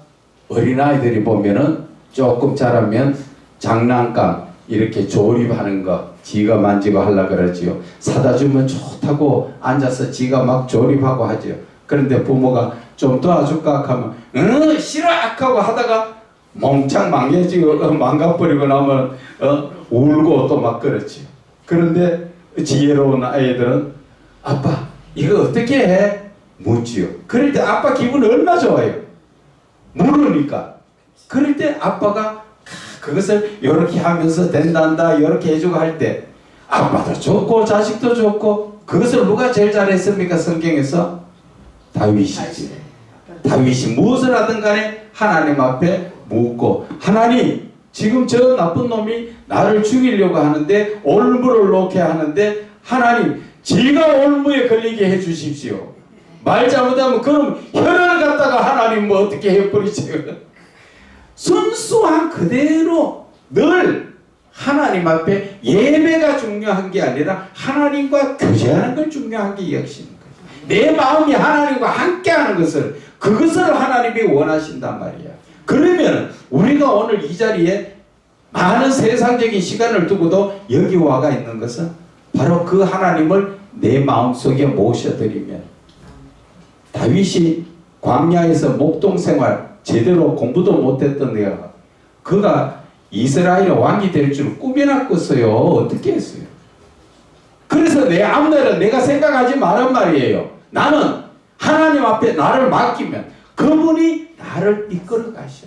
S1: 어린아이들이 보면은 조금 자라면 장난감 이렇게 조립하는 거 지가 만지고 하려고 그러지요. 사다 주면 좋다고 앉아서 지가 막 조립하고 하죠. 그런데 부모가 좀 도와줄까 하면 싫어 하고 하다가 멍청 망해지고 망가버리고 나면 울고 또 막 그렇지. 그런데 지혜로운 아이들은 아빠 이거 어떻게 해? 묻지요. 그럴 때 아빠 기분 얼마나 좋아요. 모르니까. 그럴 때 아빠가 그것을 이렇게 하면서 된단다 이렇게 해주고 할 때 아빠도 좋고 자식도 좋고. 그것을 누가 제일 잘했습니까? 성경에서 다윗이지. 다윗이 무엇을 하든 간에 하나님 앞에 묻고 하나님 지금 저 나쁜 놈이 나를 죽이려고 하는데 올무를 놓게 하는데 하나님 지가 올무에 걸리게 해 주십시오. 말 잘못하면 그럼 혀를 갖다가 하나님 뭐 어떻게 해버리세요. 순수한 그대로 늘 하나님 앞에 예배가 중요한 게 아니라 하나님과 교제하는 걸 중요한 게 여기시는 거예요. 내 마음이 하나님과 함께하는 것을 그것을 하나님이 원하신단 말이야. 그러면 우리가 오늘 이 자리에 많은 세상적인 시간을 두고도 여기 와가 있는 것은 바로 그 하나님을 내 마음속에 모셔드리면 다윗이 광야에서 목동 생활 제대로 공부도 못했던 내가 그가 이스라엘 왕이 될 줄 꿈이나 꿨어요. 어떻게 했어요? 그래서 내 앞날은 내가 생각하지 말란 말이에요. 나는 하나님 앞에 나를 맡기면 그분이 나를 이끌어 가셔.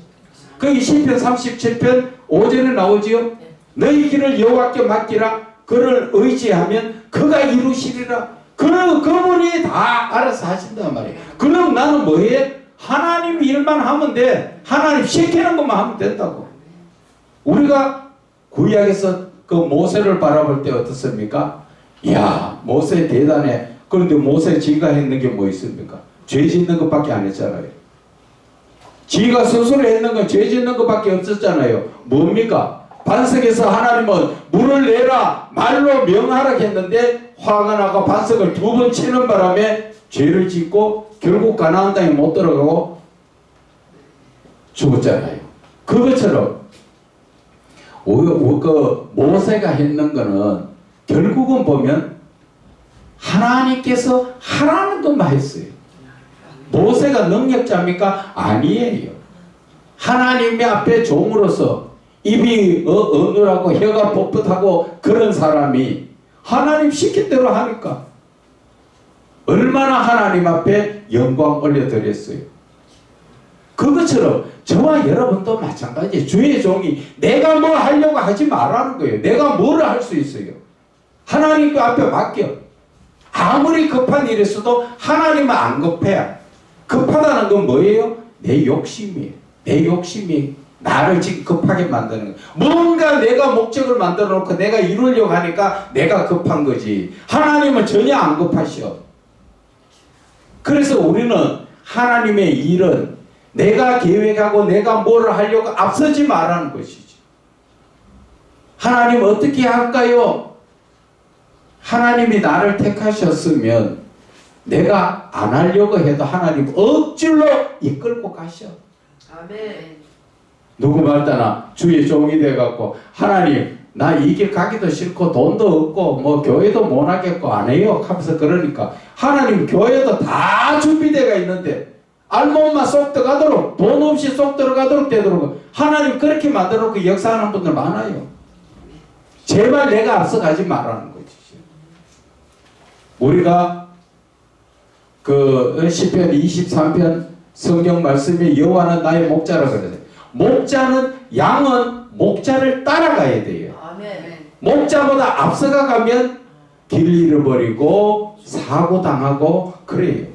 S1: 그 시편 37편 5절에 나오지요. 너희 길을 여호와께 맡기라. 그를 의지하면 그가 이루시리라. 그분이 다 알아서 하신단 말이에요. 그럼 나는 뭐해? 하나님 일만 하면 돼. 하나님 시키는 것만 하면 된다고. 우리가 구약에서 그 모세를 바라볼 때 어떻습니까? 이야, 모세 대단해. 그런데 모세 지가 했는 게 뭐 있습니까? 죄 짓는 것밖에 안 했잖아요. 지가 스스로 했는 건 죄 짓는 것밖에 없었잖아요. 뭡니까? 반석에서 하나님은 물을 내라 말로 명하라 했는데 화가 나고 반석을 2번 치는 바람에 죄를 짓고 결국 가나안 땅에 못 들어가고 죽었잖아요. 그것처럼 그 모세가 했는 거는 결국은 보면 하나님께서 하라는 것만 했어요. 모세가 능력자입니까? 아니에요. 하나님의 앞에 종으로서 입이 어눌하고 혀가 뻣뻣하고 그런 사람이 하나님 시킨 대로 하니까 얼마나 하나님 앞에 영광 올려드렸어요. 그것처럼 저와 여러분도 마찬가지예요. 주의 종이 내가 뭐 하려고 하지 말라는 거예요. 내가 뭐를 할 수 있어요. 하나님 그 앞에 맡겨. 아무리 급한 일이 있어도 하나님은 안 급해. 급하다는 건 뭐예요? 내 욕심이에요. 내 욕심이 나를 지금 급하게 만드는 거예요. 뭔가 내가 목적을 만들어 놓고 내가 이루려고 하니까 내가 급한 거지. 하나님은 전혀 안 급하셔. 그래서 우리는 하나님의 일은 내가 계획하고 내가 뭐를 하려고 앞서지 말라는 것이지. 하나님 어떻게 할까요? 하나님이 나를 택하셨으면 내가 안 하려고 해도 하나님 억지로 이끌고 가셔.
S2: 아멘.
S1: 누구 말따나 주의 종이 돼갖고 하나님 나 이 길 가기도 싫고 돈도 없고 뭐 교회도 못 하겠고 안 해요 하면서 그러니까 하나님 교회도 다 준비되어 있는데 알몸만 쏙 들어가도록 돈 없이 쏙 들어가도록 되도록 하나님 그렇게 만들어 놓고 역사하는 분들 많아요. 제발 내가 앞서가지 말라는 거지. 우리가 그 시편 23편 성경 말씀에 여호와는 나의 목자라 그러네. 목자는 양은 목자를 따라가야 돼요.
S2: 아멘.
S1: 목자보다 앞서가 가면 길 잃어버리고 사고 당하고 그래요.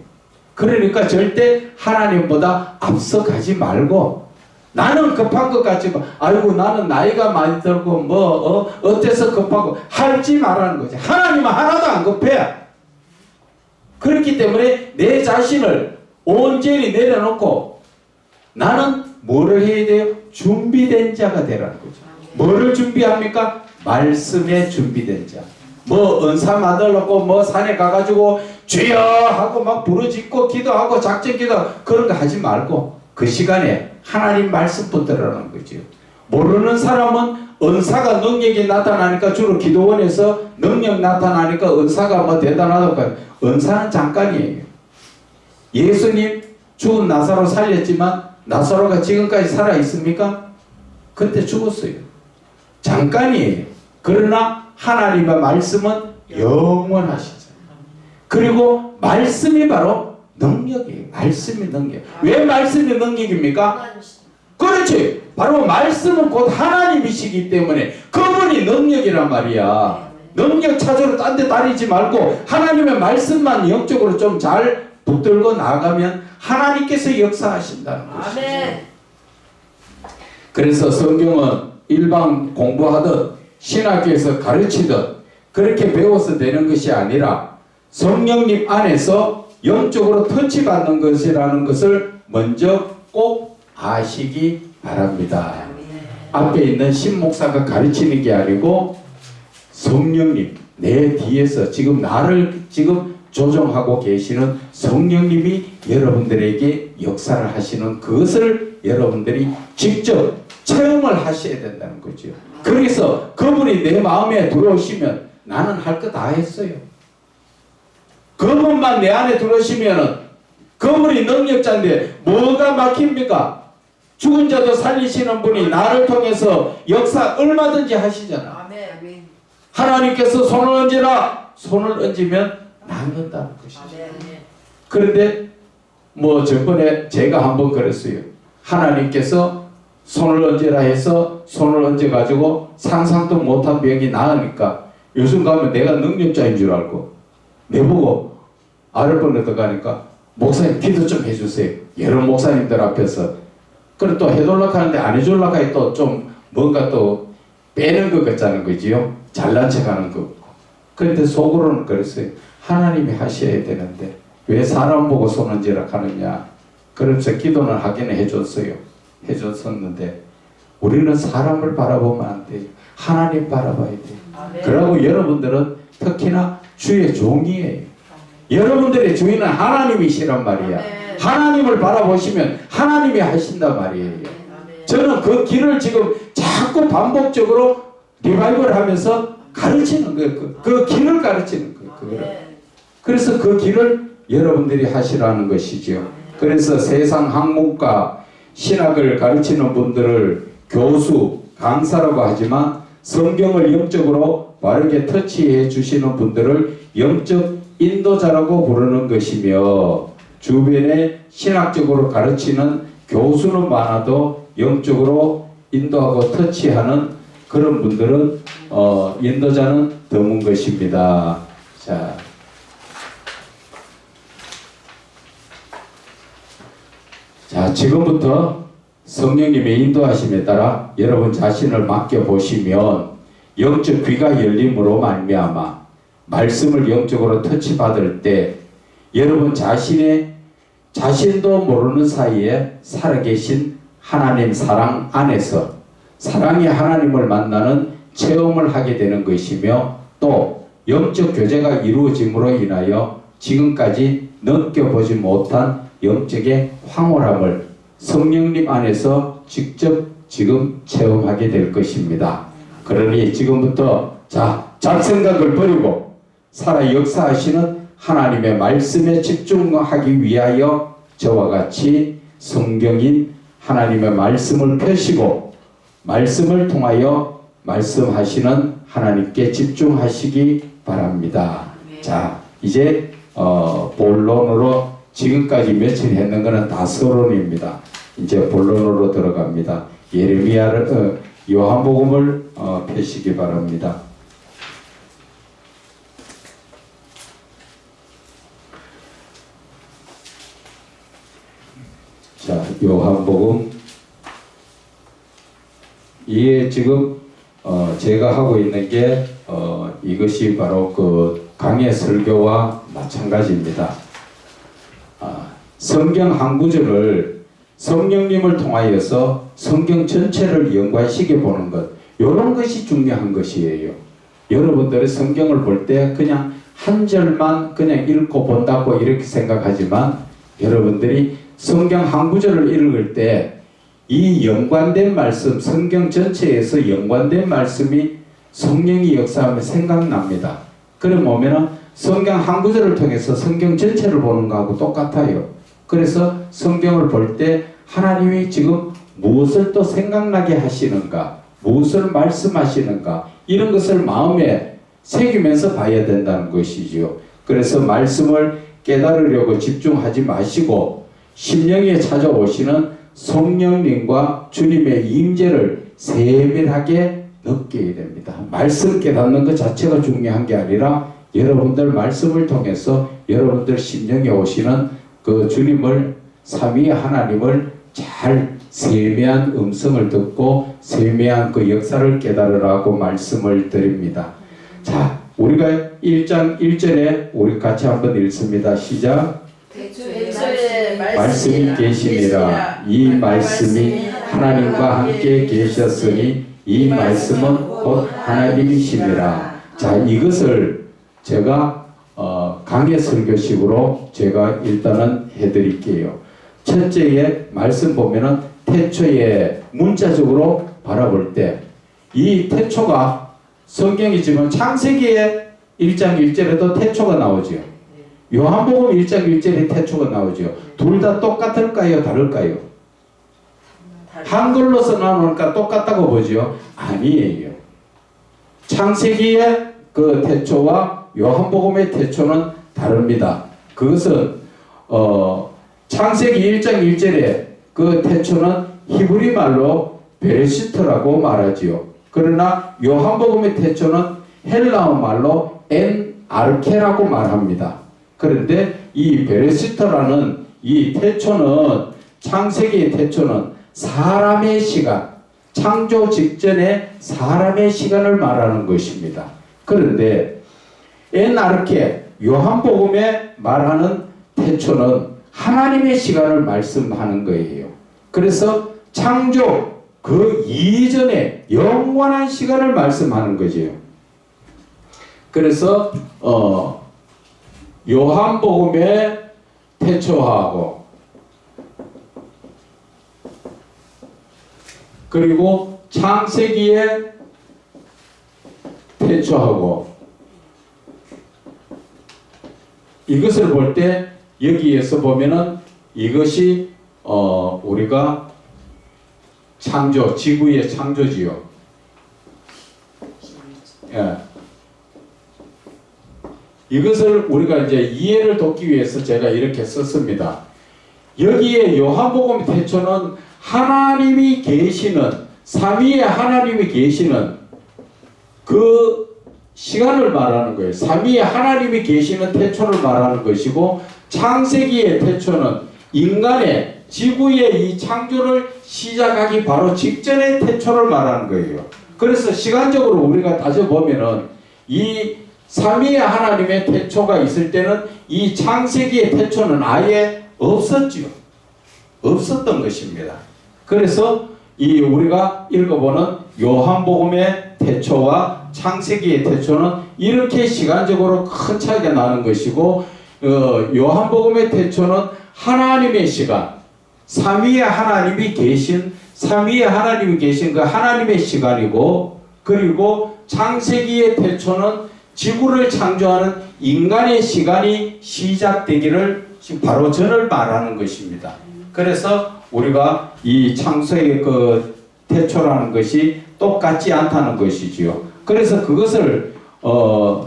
S1: 그러니까 절대 하나님보다 앞서가지 말고 나는 급한 것 같지만 아이고 나는 나이가 많이 들고 뭐 어때서 급하고 하지 말라는 거지. 하나님은 하나도 안 급해. 그렇기 때문에 내 자신을 온전히 내려놓고 나는 뭐를 해야 돼요? 준비된 자가 되라는 거죠. 뭐를 준비합니까? 말씀에 준비된 자. 뭐 은사 만들려고 뭐 산에 가가지고 주여 하고 막 부르짖고 기도하고 작전 기도 그런 거 하지 말고 그 시간에 하나님 말씀 붙들으라는 거죠. 모르는 사람은 은사가 능력이 나타나니까 주로 기도원에서 능력 나타나니까 은사가 뭐 대단하다고. 은사는 잠깐이에요. 예수님 죽은 나사로 살렸지만 나사로가 지금까지 살아 있습니까? 그때 죽었어요. 잠깐이에요. 그러나 하나님의 말씀은 영원하시죠. 그리고 말씀이 바로 능력이에요. 말씀이 능력. 왜 말씀이 능력입니까? 그렇지. 바로 말씀은 곧 하나님이시기 때문에 그분이 능력이란 말이야. 능력 찾으러 딴 데 다니지 말고 하나님의 말씀만 영적으로 좀 잘 붙들고 나가면 하나님께서 역사하신다는 것이죠.
S2: 아멘.
S1: 그래서 성경은 일반 공부하듯 신학교에서 가르치듯 그렇게 배워서 되는 것이 아니라 성령님 안에서 영적으로 터치받는 것이라는 것을 먼저 꼭 아시기 바랍니다. 앞에 있는 신목사가 가르치는 게 아니고 성령님, 내 뒤에서 지금 나를 지금 조종하고 계시는 성령님이 여러분들에게 역사를 하시는 그것을 여러분들이 직접 체험을 하셔야 된다는 거죠. 그래서 그분이 내 마음에 들어오시면 나는 할 거 다 했어요. 그분만 내 안에 들어오시면 그분이 능력자인데 뭐가 막힙니까? 죽은 자도 살리시는 분이 나를 통해서 역사 얼마든지 하시잖아. 하나님께서 손을 얹으라. 손을 얹으면 낫는다는 것이죠. 그런데 뭐 전번에 제가 한번 그랬어요. 하나님께서 손을 얹으라 해서 손을 얹어가지고 상상도 못한 병이 나으니까 요즘 가면 내가 능력자인 줄 알고 내보고 아랫번에도 가니까 목사님 기도 좀 해주세요. 여러 목사님들 앞에서. 그래 또 해달라고 하는데 안 해달라고 해 또 좀 뭔가 또 빼는 것 같자는 거지요. 잘난 척하는 거. 그런데 속으로는 그랬어요. 하나님이 하셔야 되는데 왜 사람 보고 손 얹으라 하느냐. 그러면서 기도는 하긴 해줬어요. 해줬었는데 우리는 사람을 바라보면 안 돼요. 하나님 바라봐야 돼요. 그러고 여러분들은 특히나 주의 종이에요. 여러분들의 주인은 하나님이시란 말이야. 하나님을 바라보시면 하나님이 하신단 말이에요. 저는 그 길을 지금 자꾸 반복적으로 리바이벌 하면서 가르치는 거예요. 그 길을 가르치는 거예요. 그래서 그 길을 여러분들이 하시라는 것이죠. 그래서 세상 학문과 신학을 가르치는 분들을 교수, 강사라고 하지만 성경을 영적으로 바르게 터치해 주시는 분들을 영적 인도자라고 부르는 것이며 주변에 신학적으로 가르치는 교수는 많아도 영적으로 인도하고 터치하는 그런 분들은 인도자는 드문 것입니다. 자, 지금부터 성령님의 인도하심에 따라 여러분 자신을 맡겨보시면 영적 귀가 열림으로 말미암아 말씀을 영적으로 터치받을 때 여러분 자신도 모르는 사이에 살아계신 하나님 사랑 안에서 사랑이 하나님을 만나는 체험을 하게 되는 것이며 또 영적 교제가 이루어짐으로 인하여 지금까지 느껴보지 못한 영적의 황홀함을 성령님 안에서 직접 지금 체험하게 될 것입니다. 그러니 지금부터 잡생각을 버리고 살아 역사하시는 하나님의 말씀에 집중하기 위하여 저와 같이 성경인 하나님의 말씀을 펴시고 말씀을 통하여 말씀하시는 하나님께 집중하시기 바랍니다. 자, 이제 본론으로 지금까지 며칠 했는 것은 다 서론입니다. 이제 본론으로 들어갑니다. 예레미야를 요한복음을 펴시기 바랍니다. 자, 요한복음. 이게 지금 제가 하고 있는 게 이것이 바로 그 강의 설교와 마찬가지입니다. 성경 한 구절을 성령님을 통하여서 성경 전체를 연관시켜 보는 것, 이런 것이 중요한 것이에요. 여러분들이 성경을 볼 때 그냥 한 절만 그냥 읽고 본다고 이렇게 생각하지만 여러분들이 성경 한 구절을 읽을 때 이 연관된 말씀, 성경 전체에서 연관된 말씀이 성령이 역사하면 생각납니다. 그럼 보면은 성경 한 구절을 통해서 성경 전체를 보는 거하고 똑같아요. 그래서 성경을 볼 때 하나님이 지금 무엇을 또 생각나게 하시는가, 무엇을 말씀하시는가, 이런 것을 마음에 새기면서 봐야 된다는 것이지요. 그래서 말씀을 깨달으려고 집중하지 마시고 심령에 찾아오시는 성령님과 주님의 임재를 세밀하게 느끼게 됩니다. 말씀 깨닫는 것 자체가 중요한 게 아니라 여러분들 말씀을 통해서 여러분들 심령에 오시는 그 주님을, 삼위 하나님을 잘 세미한 음성을 듣고 세미한 그 역사를 깨달으라고 말씀을 드립니다. 자, 우리가 1장 1절에 우리 같이 한번 읽습니다. 시작.
S2: 태초에
S1: 말씀이 계시니라. 이 말씀이 하나님과 함께 계셨으니 이 말씀은 곧 하나님이시니라. 자, 이것을 제가 강해 설교식으로 제가 일단은 해드릴게요. 첫째에 말씀 보면은 태초에 문자적으로 바라볼 때 이 태초가 성경이지만 창세기에 1장 1절에도 태초가 나오죠. 요한복음 1장 1절에 태초가 나오죠. 둘 다 똑같을까요? 다를까요? 한글로서 나오니까 똑같다고 보죠. 아니에요. 창세기의 그 태초와 요한복음의 태초는 다릅니다. 그것은 창세기 1장 1절에 그 태초는 히브리 말로 베레시트라고 말하지요. 그러나 요한복음의 태초는 헬라어 말로 엔 아르케라고 말합니다. 그런데 이 베레시트라는 이 태초는 창세기의 태초는 사람의 시간, 창조 직전에 사람의 시간을 말하는 것입니다. 그런데 엔 아르케 요한복음에 말하는 태초는 하나님의 시간을 말씀하는 거예요. 그래서 창조 그 이전에 영원한 시간을 말씀하는 거죠. 그래서 요한복음의 태초하고 그리고 창세기의 태초하고 이것을 볼 때 여기에서 보면은 이것이 우리가 창조, 지구의 창조지요. 예. 이것을 우리가 이제 이해를 돕기 위해서 제가 이렇게 썼습니다. 여기에 요한복음 태초는 하나님이 계시는 삼위의 하나님이 계시는 그 시간을 말하는 거예요. 삼위의 하나님이 계시는 태초를 말하는 것이고 창세기의 태초는 인간의 지구의 이 창조를 시작하기 바로 직전의 태초를 말하는 거예요. 그래서 시간적으로 우리가 따져보면은 이 삼위의 하나님의 태초가 있을 때는 이 창세기의 태초는 아예 없었지요. 없었던 것입니다. 그래서 이 우리가 읽어보는 요한복음의 태초와 창세기의 태초는 이렇게 시간적으로 큰 차이가 나는 것이고 요한복음의 태초는 하나님의 시간, 삼위의 하나님이 계신 그 하나님의 시간이고 그리고 창세기의 태초는 지구를 창조하는 인간의 시간이 시작되기를 지금 바로 전을 말하는 것입니다. 그래서 우리가 이 창세의 그 태초라는 것이 똑같지 않다는 것이지요. 그래서 그것을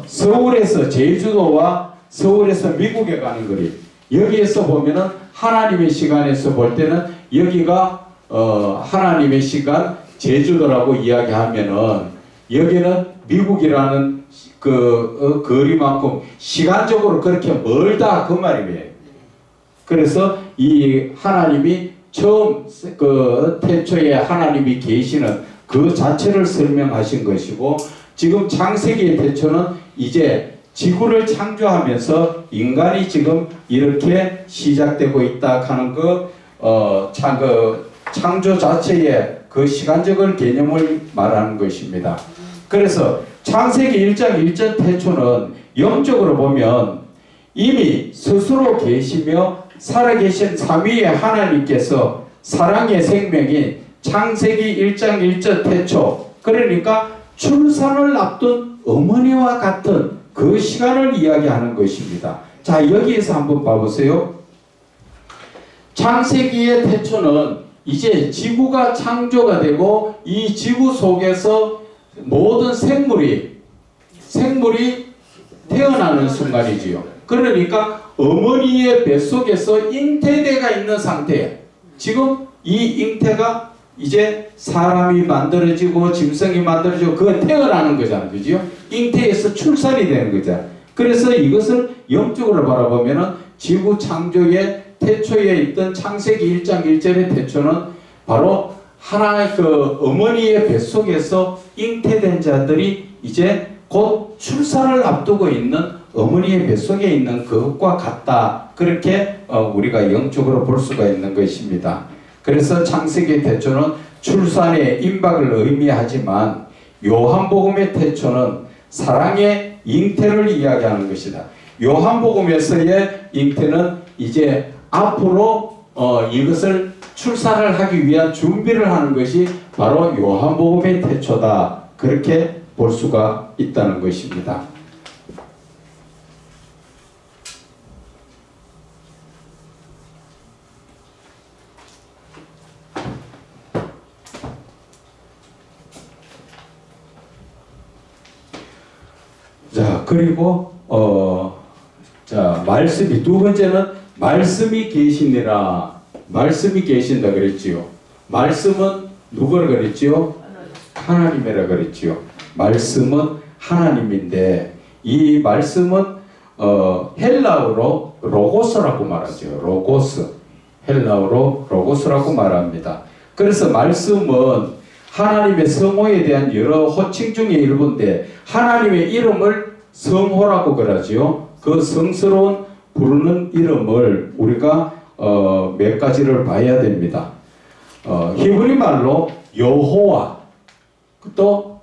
S1: 서울에서 제주도와 서울에서 미국에 가는 거리 여기에서 보면은 하나님의 시간에서 볼 때는 여기가 하나님의 시간 제주도라고 이야기하면은 여기는 미국이라는 그 거리만큼 시간적으로 그렇게 멀다 그 말이에요. 그래서 이 하나님이 처음 그 태초에 하나님이 계시는 그 자체를 설명하신 것이고 지금 창세기의 태초는 이제 지구를 창조하면서 인간이 지금 이렇게 시작되고 있다 하는 그 창조 자체의 그 시간적인 개념을 말하는 것입니다. 그래서 창세기 1장 1절 태초는 영적으로 보면 이미 스스로 계시며 살아계신 삼위의 하나님께서 사랑의 생명인 창세기 1장 1절 태초 그러니까 출산을 앞둔 어머니와 같은 그 시간을 이야기하는 것입니다. 자, 여기에서 한번 봐보세요. 창세기의 태초는 이제 지구가 창조가 되고 이 지구 속에서 모든 생물이 태어나는 순간이지요. 그러니까 어머니의 뱃속에서 잉태대가 있는 상태. 지금 이 잉태가 이제 사람이 만들어지고 짐승이 만들어지고 그거 태어나는 거잖아요. 그죠? 잉태에서 출산이 되는 거잖아요. 그래서 이것을 영적으로 바라보면은 지구 창조의 태초에 있던 창세기 1장 1절의 태초는 바로 하나의 그 어머니의 뱃속에서 잉태된 자들이 이제 곧 출산을 앞두고 있는 어머니의 뱃속에 있는 그것과 같다. 그렇게 우리가 영적으로 볼 수가 있는 것입니다. 그래서 창세기 태초는 출산의 임박을 의미하지만 요한복음의 태초는 사랑의 잉태를 이야기하는 것이다. 요한복음에서의 잉태는 이제 앞으로 이것을 출산을 하기 위한 준비를 하는 것이 바로 요한복음의 태초다. 그렇게 볼 수가 있다는 것입니다. 자, 그리고 자, 말씀이 두 번째는 말씀이 계시니라. 말씀이 계신다 그랬지요. 말씀은 누구라 그랬지요? 하나님이라 그랬지요. 말씀은 하나님인데 이 말씀은 헬라어로 로고스라고 말하죠. 로고스. 헬라어로 로고스라고 말합니다. 그래서 말씀은 하나님의 성호에 대한 여러 호칭 중에 일부인데 하나님의 이름을 성호라고 그러지요. 그 성스러운 부르는 이름을 우리가 몇 가지를 봐야 됩니다. 히브리 말로 여호와, 또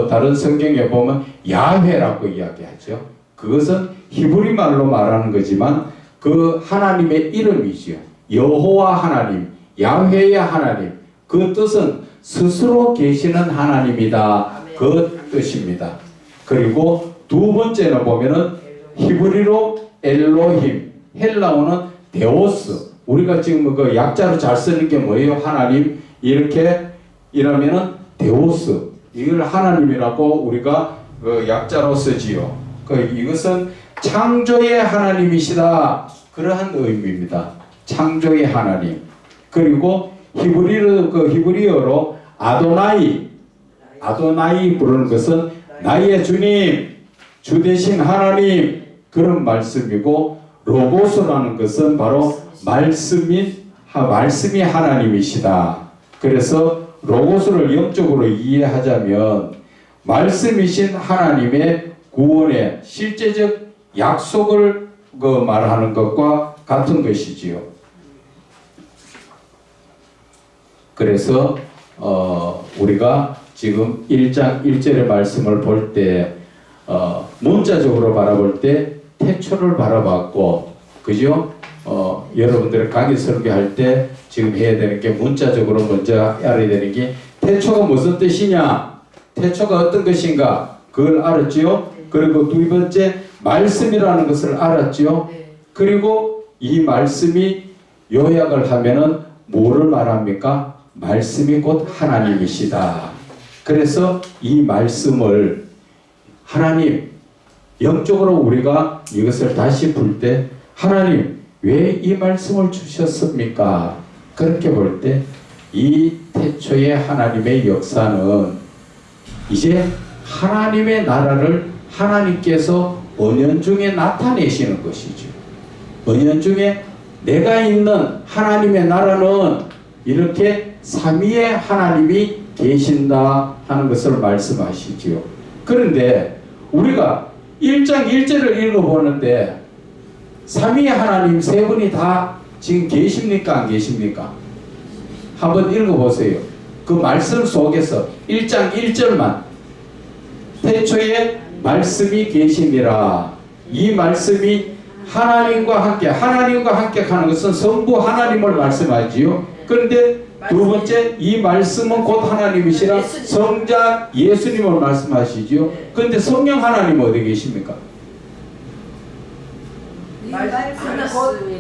S1: 다른 성경에 보면 야훼라고 이야기하죠. 그것은 히브리 말로 말하는 거지만 그 하나님의 이름이지요. 여호와 하나님, 야훼의 하나님. 그 뜻은 스스로 계시는 하나님이다. 그 뜻입니다. 그리고 두 번째는 보면은 히브리로 엘로힘, 헬라어는 데오스. 우리가 지금 그 약자로 잘 쓰는 게 뭐예요? 하나님. 이렇게 이러면은 데오스. 이걸 하나님이라고 우리가 그 약자로 쓰지요. 이것은 창조의 하나님이시다. 그러한 의미입니다. 창조의 하나님. 그리고 히브리어로 아도나이 부르는 것은 나의 주님, 주 대신 하나님 그런 말씀이고 로고스라는 것은 바로 말씀이 하나님이시다. 그래서 로고스를 영적으로 이해하자면 말씀이신 하나님의 구원의 실제적 약속을 말하는 것과 같은 것이지요. 그래서 우리가 지금 1장 1절의 말씀을 볼 때 문자적으로 바라볼 때 태초를 바라봤고, 그죠? 여러분들이 강의 설교할 때 지금 해야 되는 게 문자적으로 먼저 알아야 되는 게 태초가 무슨 뜻이냐? 태초가 어떤 것인가? 그걸 알았지요? 그리고 두 번째 말씀이라는 것을 알았지요? 그리고 이 말씀이 요약을 하면은 뭐를 말합니까? 말씀이 곧 하나님이시다. 그래서 이 말씀을 하나님, 영적으로 우리가 이것을 다시 풀 때 하나님 왜 이 말씀을 주셨습니까? 그렇게 볼 때 이 태초의 하나님의 역사는 이제 하나님의 나라를 하나님께서 은연중에 나타내시는 것이죠. 은연중에 내가 있는 하나님의 나라는 이렇게 삼위의 하나님이 계신다 하는 것을 말씀하시지요. 그런데 우리가 1장 1절을 읽어보는데 삼위의 하나님 세 분이 다 지금 계십니까? 안 계십니까? 한번 읽어보세요. 그 말씀 속에서 1장 1절만 태초에 말씀이 계시니라. 이 말씀이 하나님과 함께 하는 것은 성부 하나님을 말씀하지요. 그런데 두 번째 이 말씀은 곧 하나님이시라 성자 예수님을 말씀하시지요. 그런데 성령 하나님 어디 계십니까?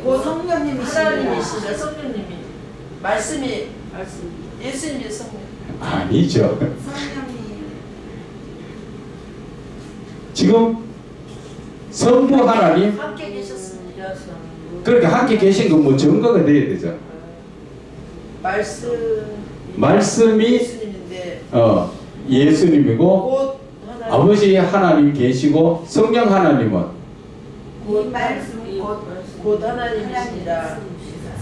S2: 곧 성령님이시죠. 성령님이 말씀이 예수님이 성령
S1: 아니죠.
S2: 성령님
S1: 지금 성부 하나님
S2: 함께 계셨습니다.
S1: 그러니까 함께 계신 건 뭐 증거가 돼야 되죠. 말씀이
S2: 예수님인데
S1: 예수님이고
S2: 곧
S1: 아버지 하나님 계시고 성령 하나님은
S2: 곧 하나님이십니다.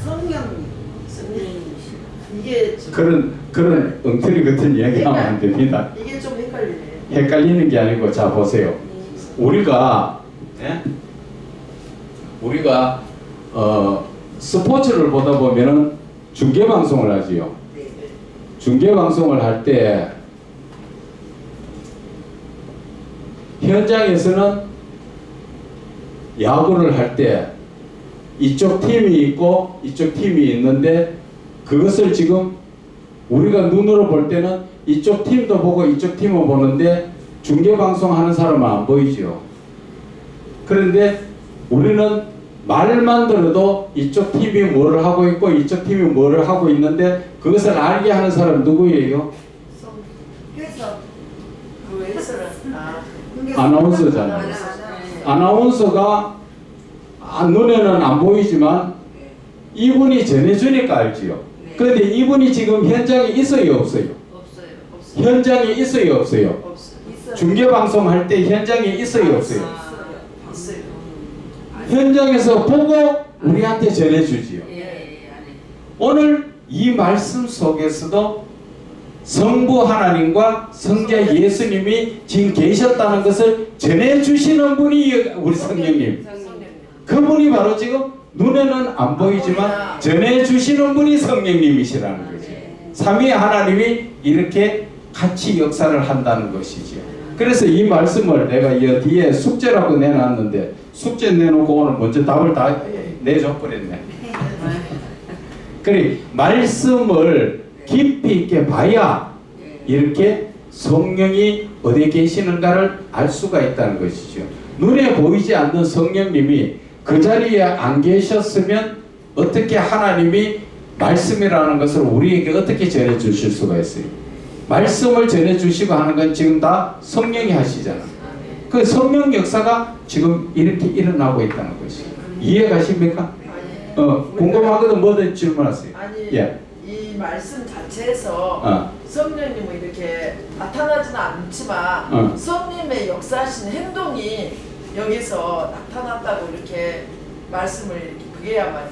S2: 성령님이시라. 이게 좀
S1: 그런 엉터리 같은 이야기 하면 안 됩니다.
S2: 이게 좀 헷갈리네요.
S1: 헷갈리는 게 아니고, 자 보세요. 우리가 스포츠를 보다 보면은 중계 방송을 하지요. 중계 방송을 할 때 현장에서는 야구를 할 때 이쪽 팀이 있고 이쪽 팀이 있는데, 그것을 지금 우리가 눈으로 볼 때는 이쪽 팀도 보고 이쪽 팀을 보는데 중계 방송하는 사람은 안 보이죠. 그런데 우리는 말만 들어도 이쪽 팀이 뭐를 하고 있고 이쪽 팀이 뭐를 하고 있는데, 그것을 알게 하는 사람 누구예요?
S2: 해서 그 해설은
S1: 아나운서잖아요. 아나운서가 눈에는 안 보이지만 이분이 전해주니까 알지요. 그런데 이분이 지금 현장에 있어요, 없어요?
S2: 없어요.
S1: 현장에 있어요, 없어요?
S2: 없어요.
S1: 중계 방송 할 때 현장에 있어요, 없어요?
S2: 있어요.
S1: 현장에서 보고 우리한테 전해주지요. 오늘 이 말씀 속에서도 성부 하나님과 성자 예수님이 지금 계셨다는 것을 전해주시는 분이 우리 성령님. 그분이 바로 지금 눈에는 안 보이지만 전해주시는 분이 성령님이시라는 거죠. 삼위 하나님이 이렇게 같이 역사를 한다는 것이죠. 그래서 이 말씀을 내가 이 뒤에 숙제라고 내놨는데, 숙제 내놓고 오늘 먼저 답을 다 내줘 버렸네. 그래, 말씀을 깊이 있게 봐야 이렇게 성령이 어디 계시는가를 알 수가 있다는 것이죠. 눈에 보이지 않는 성령님이 그 자리에 안 계셨으면 어떻게 하나님이 말씀이라는 것을 우리에게 어떻게 전해 주실 수가 있어요? 말씀을 전해 주시고 하는 건 지금 다 성령이 하시잖아. 그 성령 역사가 지금 이렇게 일어나고 있다는 것이에요. 이해 가십니까? 궁금하거든 뭐든 질문하세요.
S2: 아니,
S1: 예.
S2: 이 말씀 자체에서 성령님은 이렇게 나타나지는 않지만 성령의 역사하시는 행동이 여기서 나타났다고 이렇게 말씀을 이렇게 그게야만이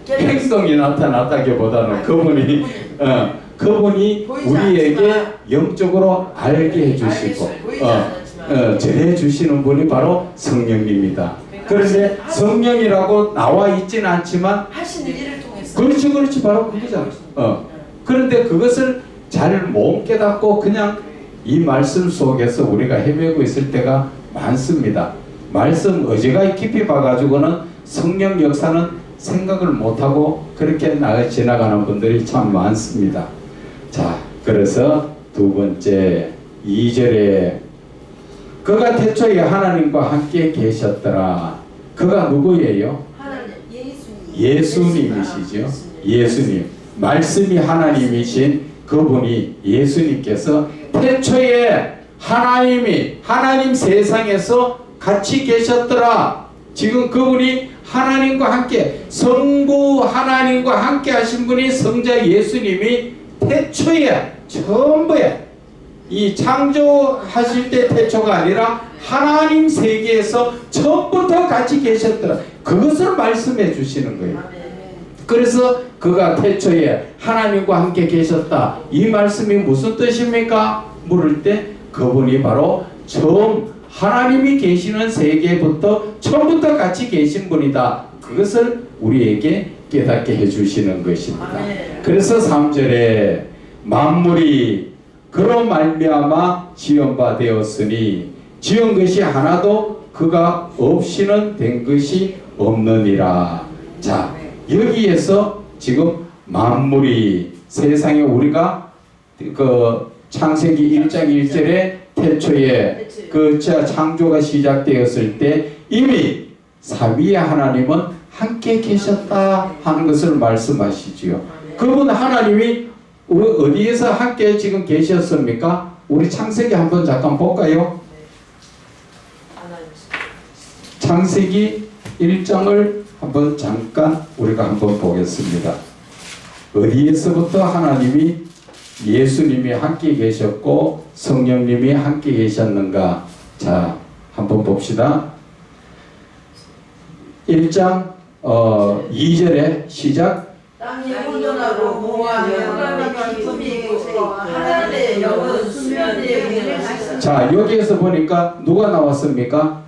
S2: 이렇게
S1: 행동이 나타났다기보다는 그분이 우리에게 영적으로 알게 해주시고 전해주시는 분이 바로 성령님이다. 그런데 성령이라고 나와 있지는 않지만
S2: 하시는 일을 통해서
S1: 그렇지 바로 그거잖아. 그런데 그것을 잘 못 깨닫고 그냥 이 말씀 속에서 우리가 헤매고 있을 때가 많습니다. 말씀 어제가 깊이 봐가지고는 성령 역사는 생각을 못하고 그렇게 지나가는 분들이 참 많습니다. 자, 그래서 두 번째 2절에 그가 태초에 하나님과 함께 계셨더라. 그가 누구예요?
S2: 하나님,
S1: 예수님이시죠. 예수님. 말씀이 하나님이신 그분이 예수님께서 태초에 하나님 세상에서 같이 계셨더라. 지금 그분이 하나님과 함께, 성부 하나님과 함께 하신 분이 성자 예수님이 태초에, 처음부에 이 창조하실 때 태초가 아니라 하나님 세계에서 처음부터 같이 계셨더라. 그것을 말씀해 주시는 거예요. 그래서 그가 태초에 하나님과 함께 계셨다. 이 말씀이 무슨 뜻입니까? 물을 때 그분이 바로 처음 하나님이 계시는 세계부터 처음부터 같이 계신 분이다. 그것을 우리에게 깨닫게 해주시는 것입니다. 그래서 3절에 만물이 그로 말미암아 지은 바 되었으니 지은 것이 하나도 그가 없이는 된 것이 없느니라. 자, 여기에서 지금 만물이 세상에 우리가 그 창세기 1장 1절에 태초에 그 창조가 시작되었을 때 이미 삼위의 하나님은 함께 계셨다 하는 것을 말씀하시지요. 그분 하나님이 어디에서 함께 지금 계셨습니까? 우리 창세기 한번 잠깐 볼까요? 창세기 1장을 한번 잠깐 우리가 한번 보겠습니다. 어디에서부터 하나님이 예수님이 함께 계셨고 성령님이 함께 계셨는가? 자, 한번 봅시다. 1장 2절에 시작.
S2: 땅이 혼돈하고 공허하며 흑암의 기쁨이 있고 하나님의 영은 수면 위에 운행하시는.
S1: 자, 여기에서 보니까 누가 나왔습니까?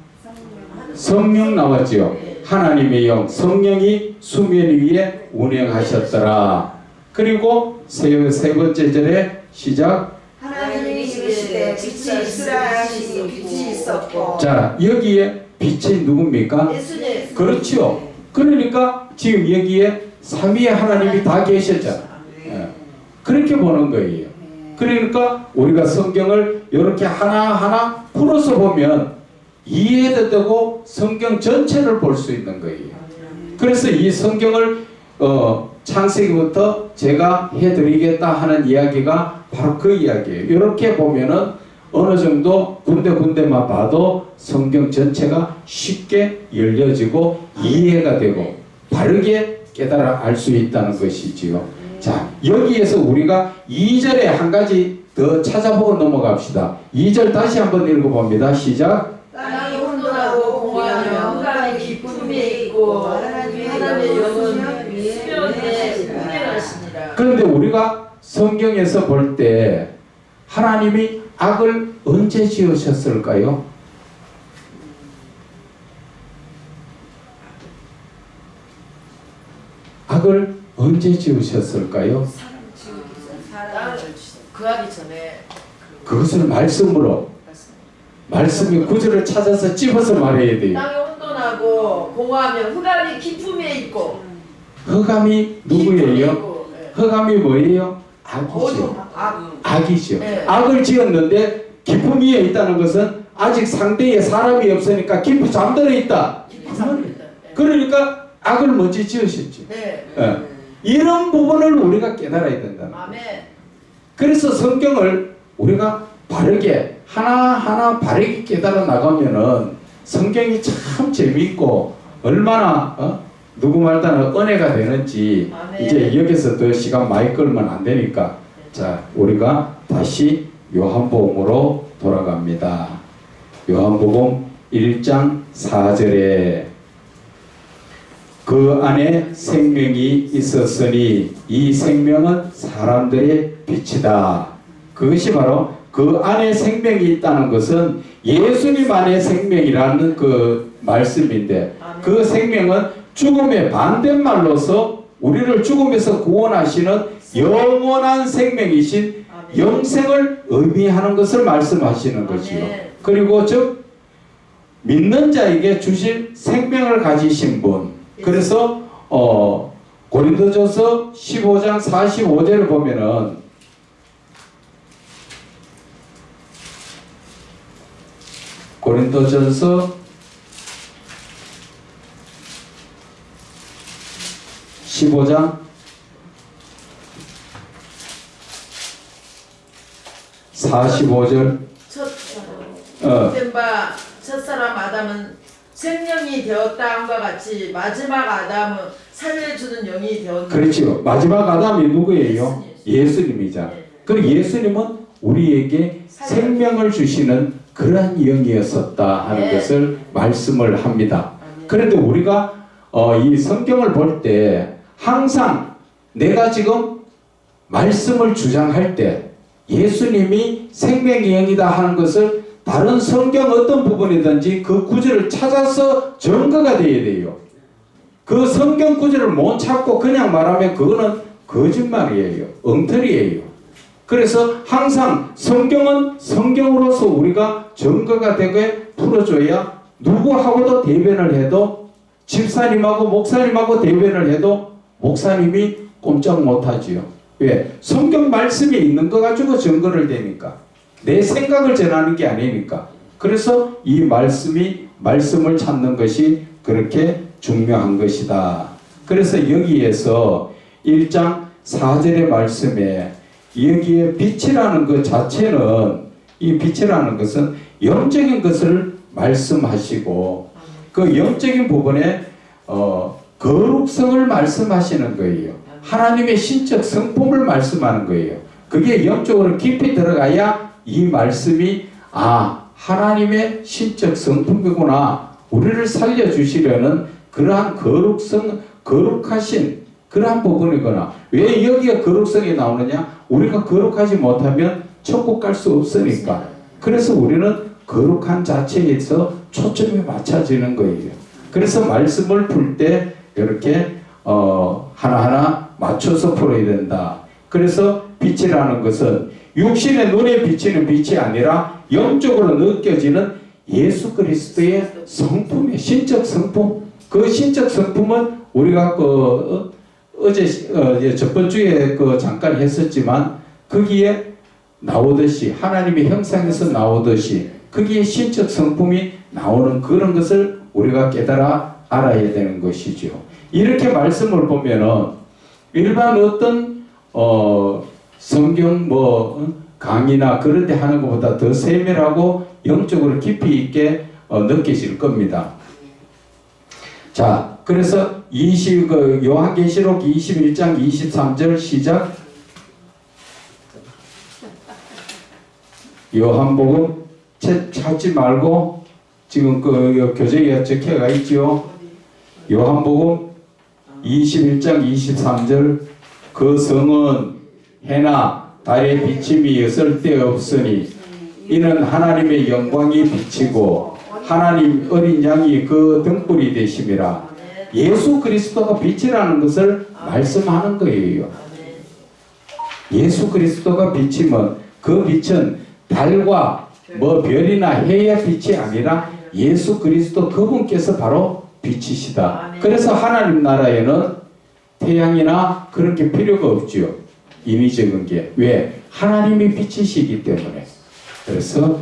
S1: 성령 나왔죠. 하나님의 영, 성령이 수면 위에 운행하셨더라. 그리고 세 번째 절에 시작.
S2: 하나님이 이르시되 빛이 있으라 하시니 빛이 있었고.
S1: 자, 여기에 빛이 누굽니까?
S2: 예수님.
S1: 그렇죠. 그러니까 지금 여기에 삼위의 하나님이 다 계셨잖아. 예. 그렇게 보는 거예요. 그러니까 우리가 성경을 이렇게 하나하나 풀어서 보면 이해도 되고 성경 전체를 볼 수 있는 거예요. 그래서 이 성경을 창세기부터 제가 해드리겠다 하는 이야기가 바로 그 이야기예요. 이렇게 보면은 어느 정도 군데군데만 봐도 성경 전체가 쉽게 열려지고 이해가 되고 바르게 깨달아 알 수 있다는 것이지요. 자, 여기에서 우리가 2절에 한 가지 더 찾아보고 넘어갑시다. 2절 다시 한번 읽어봅니다. 시작.
S2: 땅이 혼돈하고 공허하며 흑암의 기쁨이 있고 하나님의 영은 수면 위에 운행하시니라.
S1: 그런데 우리가 성경에서 볼 때 하나님이 악을 언제 지으셨을까요? 악을 언제 지으셨을까요?
S2: 땅을 구하기 전에
S1: 그것을 말씀으로, 말씀의 구절을 찾아서 찝어서 말해야 돼요.
S2: 땅이 혼돈하고 공허하며 흑암이 기쁨에 있고.
S1: 흑암이 누구예요? 흑암이 뭐예요? 악이죠. 악이죠.
S2: 네.
S1: 악을 지었는데 기쁨 위에 있다는 것은 아직 상대에 사람이 없으니까 깊이 잠들어 있다. 그러니까 악을 먼저 지으셨죠.
S2: 네.
S1: 예. 이런 부분을 우리가 깨달아야 된다.
S2: 아멘.
S1: 그래서 성경을 우리가 바르게 하나하나 바르게 깨달아 나가면은 성경이 참 재미있고 얼마나 누구 말다는 은혜가 되는지.
S2: 아멘.
S1: 이제 여기서 더 시간 많이 끌면 안 되니까 자, 우리가 다시 요한복음으로 돌아갑니다. 요한복음 1장 4절에 그 안에 생명이 있었으니 이 생명은 사람들의 빛이다. 그것이 바로 그 안에 생명이 있다는 것은 예수님 안에 생명이라는 그 말씀인데, 그 생명은 죽음의 반대말로서 우리를 죽음에서 구원하시는 영원한 생명이신 영생을 의미하는 것을 말씀하시는 것이요. 그리고 즉 믿는 자에게 주실 생명을 가지신 분. 그래서 고린도전서 15장 45절을 보면은 고린도전서 15장 45절
S2: 첫사람 아담은 생명이 되었다 함과 같이 마지막 아담은 살려주는 영이 되었다.
S1: 그렇지요. 마지막 아담이 누구예요? 예수님이자. 그리고 예수님은 우리에게 생명을 주시는 그러한 영이었었다 하는 것을 말씀을 합니다. 그런데 우리가 이 성경을 볼 때 항상 내가 지금 말씀을 주장할 때 예수님이 생명의 영이다 하는 것을 다른 성경 어떤 부분이든지 그 구절을 찾아서 증거가 되어야 돼요. 그 성경 구절을 못 찾고 그냥 말하면 그거는 거짓말이에요. 엉터리예요. 그래서 항상 성경은 성경으로서 우리가 증거가 되게 풀어줘야 누구하고도 대변을 해도 집사님하고 목사님하고 대변을 해도 목사님이 꼼짝 못하지요. 왜? 성경 말씀이 있는 거 가지고 증거를 대니까. 내 생각을 전하는 게 아니니까. 그래서 이 말씀을 찾는 것이 그렇게 중요한 것이다. 그래서 여기에서 1장 4절의 말씀에 여기에 빛이라는 것 자체는, 이 빛이라는 것은 영적인 것을 말씀하시고 그 영적인 부분에 거룩성을 말씀하시는 거예요. 하나님의 신적 성품을 말씀하는 거예요. 그게 영적으로 깊이 들어가야 이 말씀이 하나님의 신적 성품이구나, 우리를 살려주시려는 그러한 거룩하신 그러한 부분이거나, 왜 여기에 거룩성이 나오느냐? 우리가 거룩하지 못하면 천국 갈 수 없으니까. 그래서 우리는 거룩한 자체에서 초점이 맞춰지는 거예요. 그래서 말씀을 풀 때 이렇게 하나하나 맞춰서 풀어야 된다. 그래서 빛이라는 것은 육신의 눈에 비치는 빛이 아니라 영적으로 느껴지는 예수 그리스도의 성품의 신적 성품. 그 신적 성품은 우리가 어제 저번 주에 잠깐 했었지만, 거기에 나오듯이 하나님의 형상에서 나오듯이 거기에 신적 성품이 나오는 그런 것을 우리가 깨달아 알아야 되는 것이죠. 이렇게 말씀을 보면은 일반 어떤 성경 강의나 그런 데 하는 것보다 더 세밀하고 영적으로 깊이 있게 느껴질 겁니다. 자, 그래서 요한계시록 21장 23절 시작. 요한복음 찾지 말고 지금 교재에 적혀가 있죠. 요한복음 21장 23절. 그 성은 해나 달의 비침이 쓸데없으니 이는 하나님의 영광이 비치고 하나님 어린 양이 그 등불이 되심이라. 예수 그리스도가 빛이라는 것을 말씀하는 거예요. 예수 그리스도가 빛이면 그 빛은 달과 별이나 해의 빛이 아니라 예수 그리스도 그분께서 바로 빛이시다. 그래서 하나님 나라에는 태양이나 그런 게 필요가 없지요. 인위적인 게. 왜? 하나님이 빛이시기 때문에. 그래서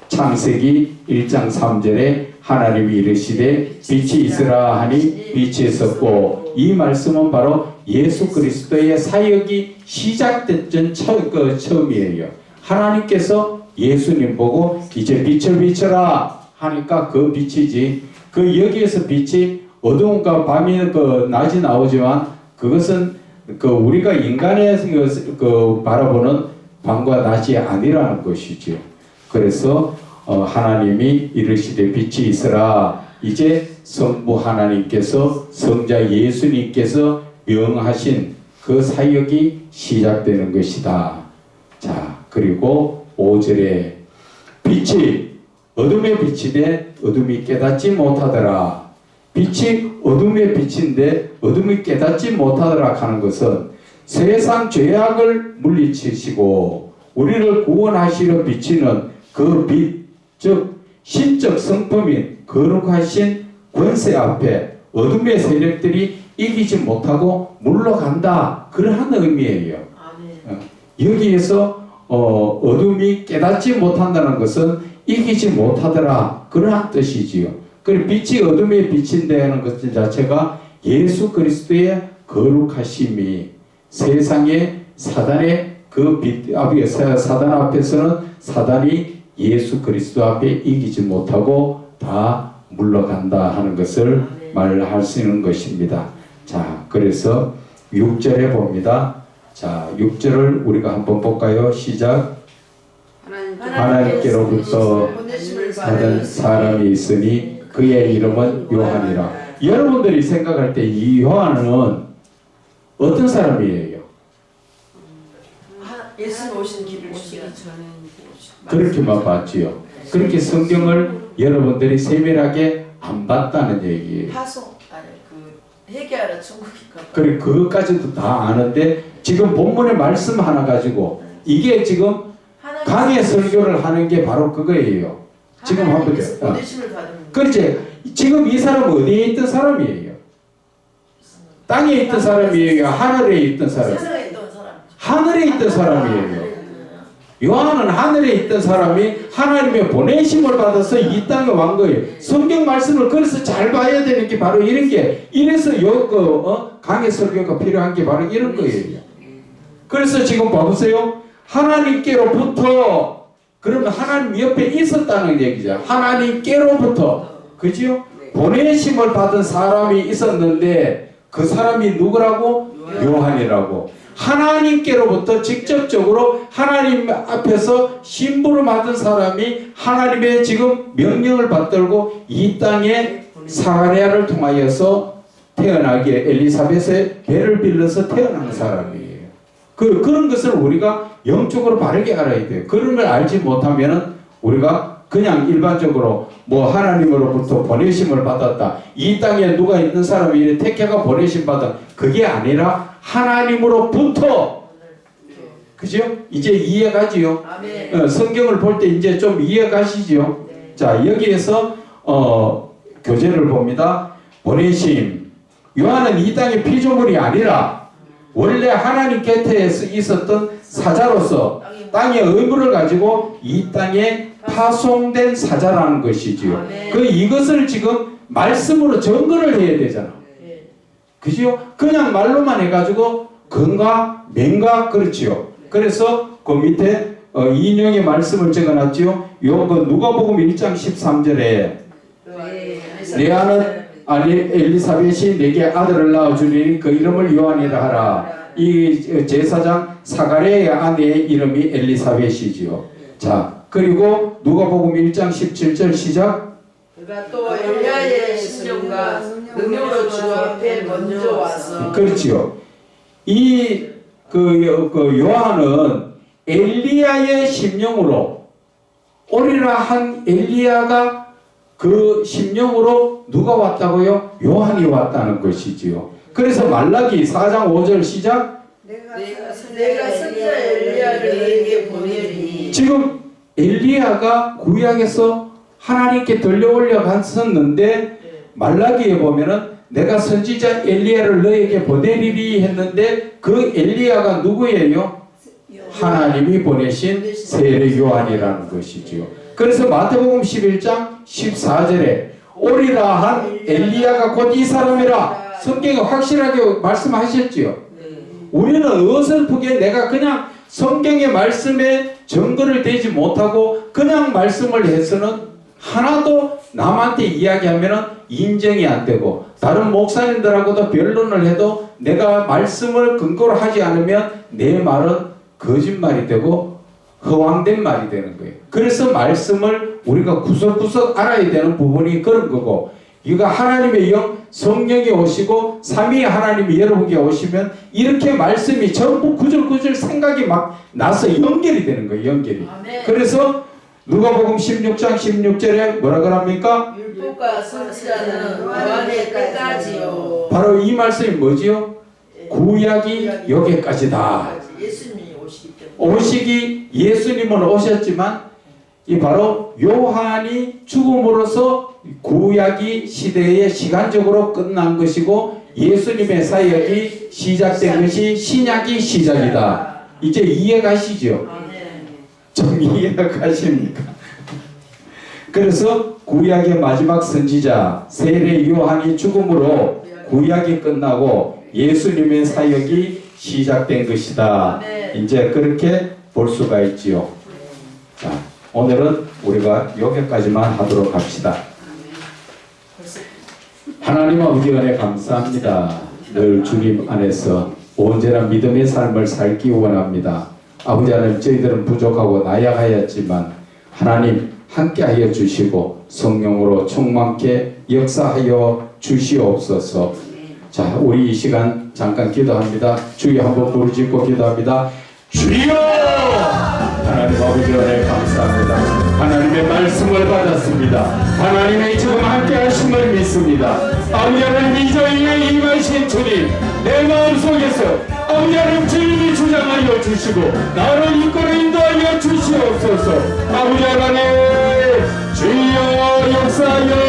S1: 창세기 1장 3절에 하나님이 이르시되 빛이 있으라 하니 빛이 있었고, 이 말씀은 바로 예수 그리스도의 사역이 시작됐던 처음이에요. 하나님께서 예수님 보고 이제 빛을 비춰라 하니까 그 빛이지. 여기에서 빛이 어두움과 밤이 낮이 나오지만 그것은 우리가 인간의 바라보는 밤과 낮이 아니라는 것이죠. 그래서 하나님이 이르시되 빛이 있으라. 이제 성부 하나님께서 성자 예수님께서 명하신 그 사역이 시작되는 것이다. 자, 그리고 5절에 빛이 어둠의 빛이되 어둠이 깨닫지 못하더라. 빛이 어둠의 빛인데 어둠이 깨닫지 못하더라 하는 것은 세상 죄악을 물리치시고 우리를 구원하시려 비치는 그 빛, 즉 신적 성품인 거룩하신 권세 앞에 어둠의 세력들이 이기지 못하고 물러간다. 그러한 의미예요. 여기에서 어둠이 깨닫지 못한다는 것은 이기지 못하더라. 그러한 뜻이지요. 그리고 빛이 어둠의 빛인데 하는 것 자체가 예수 그리스도의 거룩하심이 세상의 사단의 그 빛 앞에, 사단 앞에서는 사단이 예수 그리스도 앞에 이기지 못하고 다 물러간다 하는 것을 말할 수 있는 것입니다. 자, 그래서 6절에 봅니다. 자, 6절을 우리가 한번 볼까요? 시작. 하나님께로부터 받은 사람이 있으니 그의 이름은 요한이라. 여러분들이 생각할 때 이 요한은 어떤 사람이에요?
S2: 예수님 오신 길을
S3: 오시기
S2: 주시기
S3: 전에
S1: 그렇게만 봤지요. 그렇게 성경을 여러분들이 세밀하게 안 봤다는 얘기예요.
S2: 파송 회개하라 천국이니까.
S1: 그래, 그것까지도 다 아는데 지금 본문의 말씀 하나 가지고 이게 지금 강의 설교를 하는 게 바로 그거예요. 지금 한번
S2: 보내심을 받은.
S1: 그렇지. 지금 이 사람은 어디에 있던 사람이에요? 땅에 있던 사람이에요? 하늘에 있던 사람이에요?
S2: 세상에 있던 사람.
S1: 하늘에 있던 사람이에요. 요한은 하늘에 있던 사람이 하나님의 보내심을 받아서 이 땅에 왔 거예요. 성경 말씀을 그래서 잘 봐야 되는 게 바로 이런 게, 이래서 강의 설교가 필요한 게 바로 이런 거예요. 그래서 지금 봐보세요. 하나님께로부터, 그러면 하나님 옆에 있었다는 얘기죠. 하나님께로부터, 그죠? 보내심을 받은 사람이 있었는데 그 사람이 누구라고? 요한이라고. 하나님께로부터 직접적으로 하나님 앞에서 신부를 받은 사람이 하나님의 지금 명령을 받들고 이 땅에 사가랴를 통하여서 태어나기에 엘리사벳의 배를 빌려서 태어난 사람이에요. 그런 것을 우리가 영적으로 바르게 알아야 돼요. 그런 걸 알지 못하면은 우리가 그냥 일반적으로 뭐 하나님으로부터 보내심을 받았다. 이 땅에 누가 있는 사람이 이래 택해가 보내심 받아. 그게 아니라 하나님으로부터. 그죠? 이제 이해가지요? 성경을 볼 때 이제 좀 이해가시죠? 자, 여기에서 교재를 봅니다. 보내심. 요한은 이 땅의 피조물이 아니라 원래 하나님 곁에 있었던 사자로서 땅의 의무를 가지고 이 땅에 파송된 사자라는 것이지요. 이것을 지금 말씀으로 증거를 해야 되잖아. 그죠? 그냥 말로만 해가지고 건가 맹가 그렇지요. 그래서 그 밑에 인용의 말씀을 적어놨지요. 요거 누가복음 1장 13절에 레아는 엘리사벳이 내게 아들을 낳아주니 그 이름을 요한이라 하라. 이 제사장 사가랴의 아내의 이름이 엘리사벳이지요. 자, 그리고 누가복음 1장 17절 시작.
S2: 그가 또 엘리야의 심령과 능력으로 주 앞에 먼저 와서.
S1: 그렇지요. 요한은 엘리야의 심령으로 오리라 한 엘리야가 그 심령으로 누가 왔다고요? 요한이 왔다는 것이지요. 그래서 말라기 4장 5절 시작.
S2: 내가 선지자 엘리야를 너에게 보내리니. 지금
S1: 엘리야가 구약에서 하나님께 들려올려 갔었는데 말라기에 보면은 내가 선지자 엘리야를 너에게 보내리리 했는데 그 엘리야가 누구예요? 하나님이 보내신 세례 요한이라는 것이지요. 그래서 마태복음 11장 14절에 오리라 한 엘리야가 곧 이 사람이라 성경에 확실하게 말씀하셨지요. 우리는 어설프게 내가 그냥 성경의 말씀에 증거를 대지 못하고 그냥 말씀을 해서는 하나도 남한테 이야기하면 인정이 안 되고 다른 목사님들하고도 변론을 해도 내가 말씀을 근거로 하지 않으면 내 말은 거짓말이 되고 허황된 말이 되는 거예요. 그래서 말씀을 우리가 구석구석 알아야 되는 부분이 그런 거고, 이거 하나님의 영 성령이 오시고 삼위 하나님이 여러분께 오시면 이렇게 말씀이 전부 구절구절 생각이 막 나서 연결이 되는 거예요. 연결이. 그래서 누가복음 16장 16절에 뭐라 그럽니까?
S2: 율법과 선지자는 요한의 때까지요.
S1: 바로 이 말씀이 뭐지요? 구약이 여기까지다.
S2: 예수님이 오시기 때문에.
S1: 오시기 예수님은 오셨지만 이 바로 요한이 죽음으로써 구약이 시대에 시간적으로 끝난 것이고 예수님의 사역이 시작된 것이 신약이 시작이다. 이제 이해가시죠? 좀 이해가 가십니까? 그래서 구약의 마지막 선지자 세례 요한이 죽음으로 구약이 끝나고 예수님의 사역이 시작된 것이다. 이제 그렇게 볼 수가 있지요. 자, 오늘은 우리가 여기까지만 하도록 합시다. 하나님 아버지 은혜 감사합니다. 늘 주님 안에서 온전한 믿음의 삶을 살기 원합니다. 아버지 하나님, 저희들은 부족하고 나약하였지만 하나님 함께하여 주시고 성령으로 충만케 역사하여 주시옵소서. 자, 우리 이 시간 잠깐 기도합니다. 주여 한번 부르짖고 기도합니다. 주여! 하나님 아버지 은혜 감사합니다. 하나님의 말씀을 받았습니다. 하나님의 지금 함께 하심을 믿습니다. 아버지 하나님, 이 저희에 임하신 주님, 내 마음속에서 아버지 하나님 주님이 주장하여 주시고 나를 이끌어 인도하여 주시옵소서. 아버지 하나님, 주여 역사하여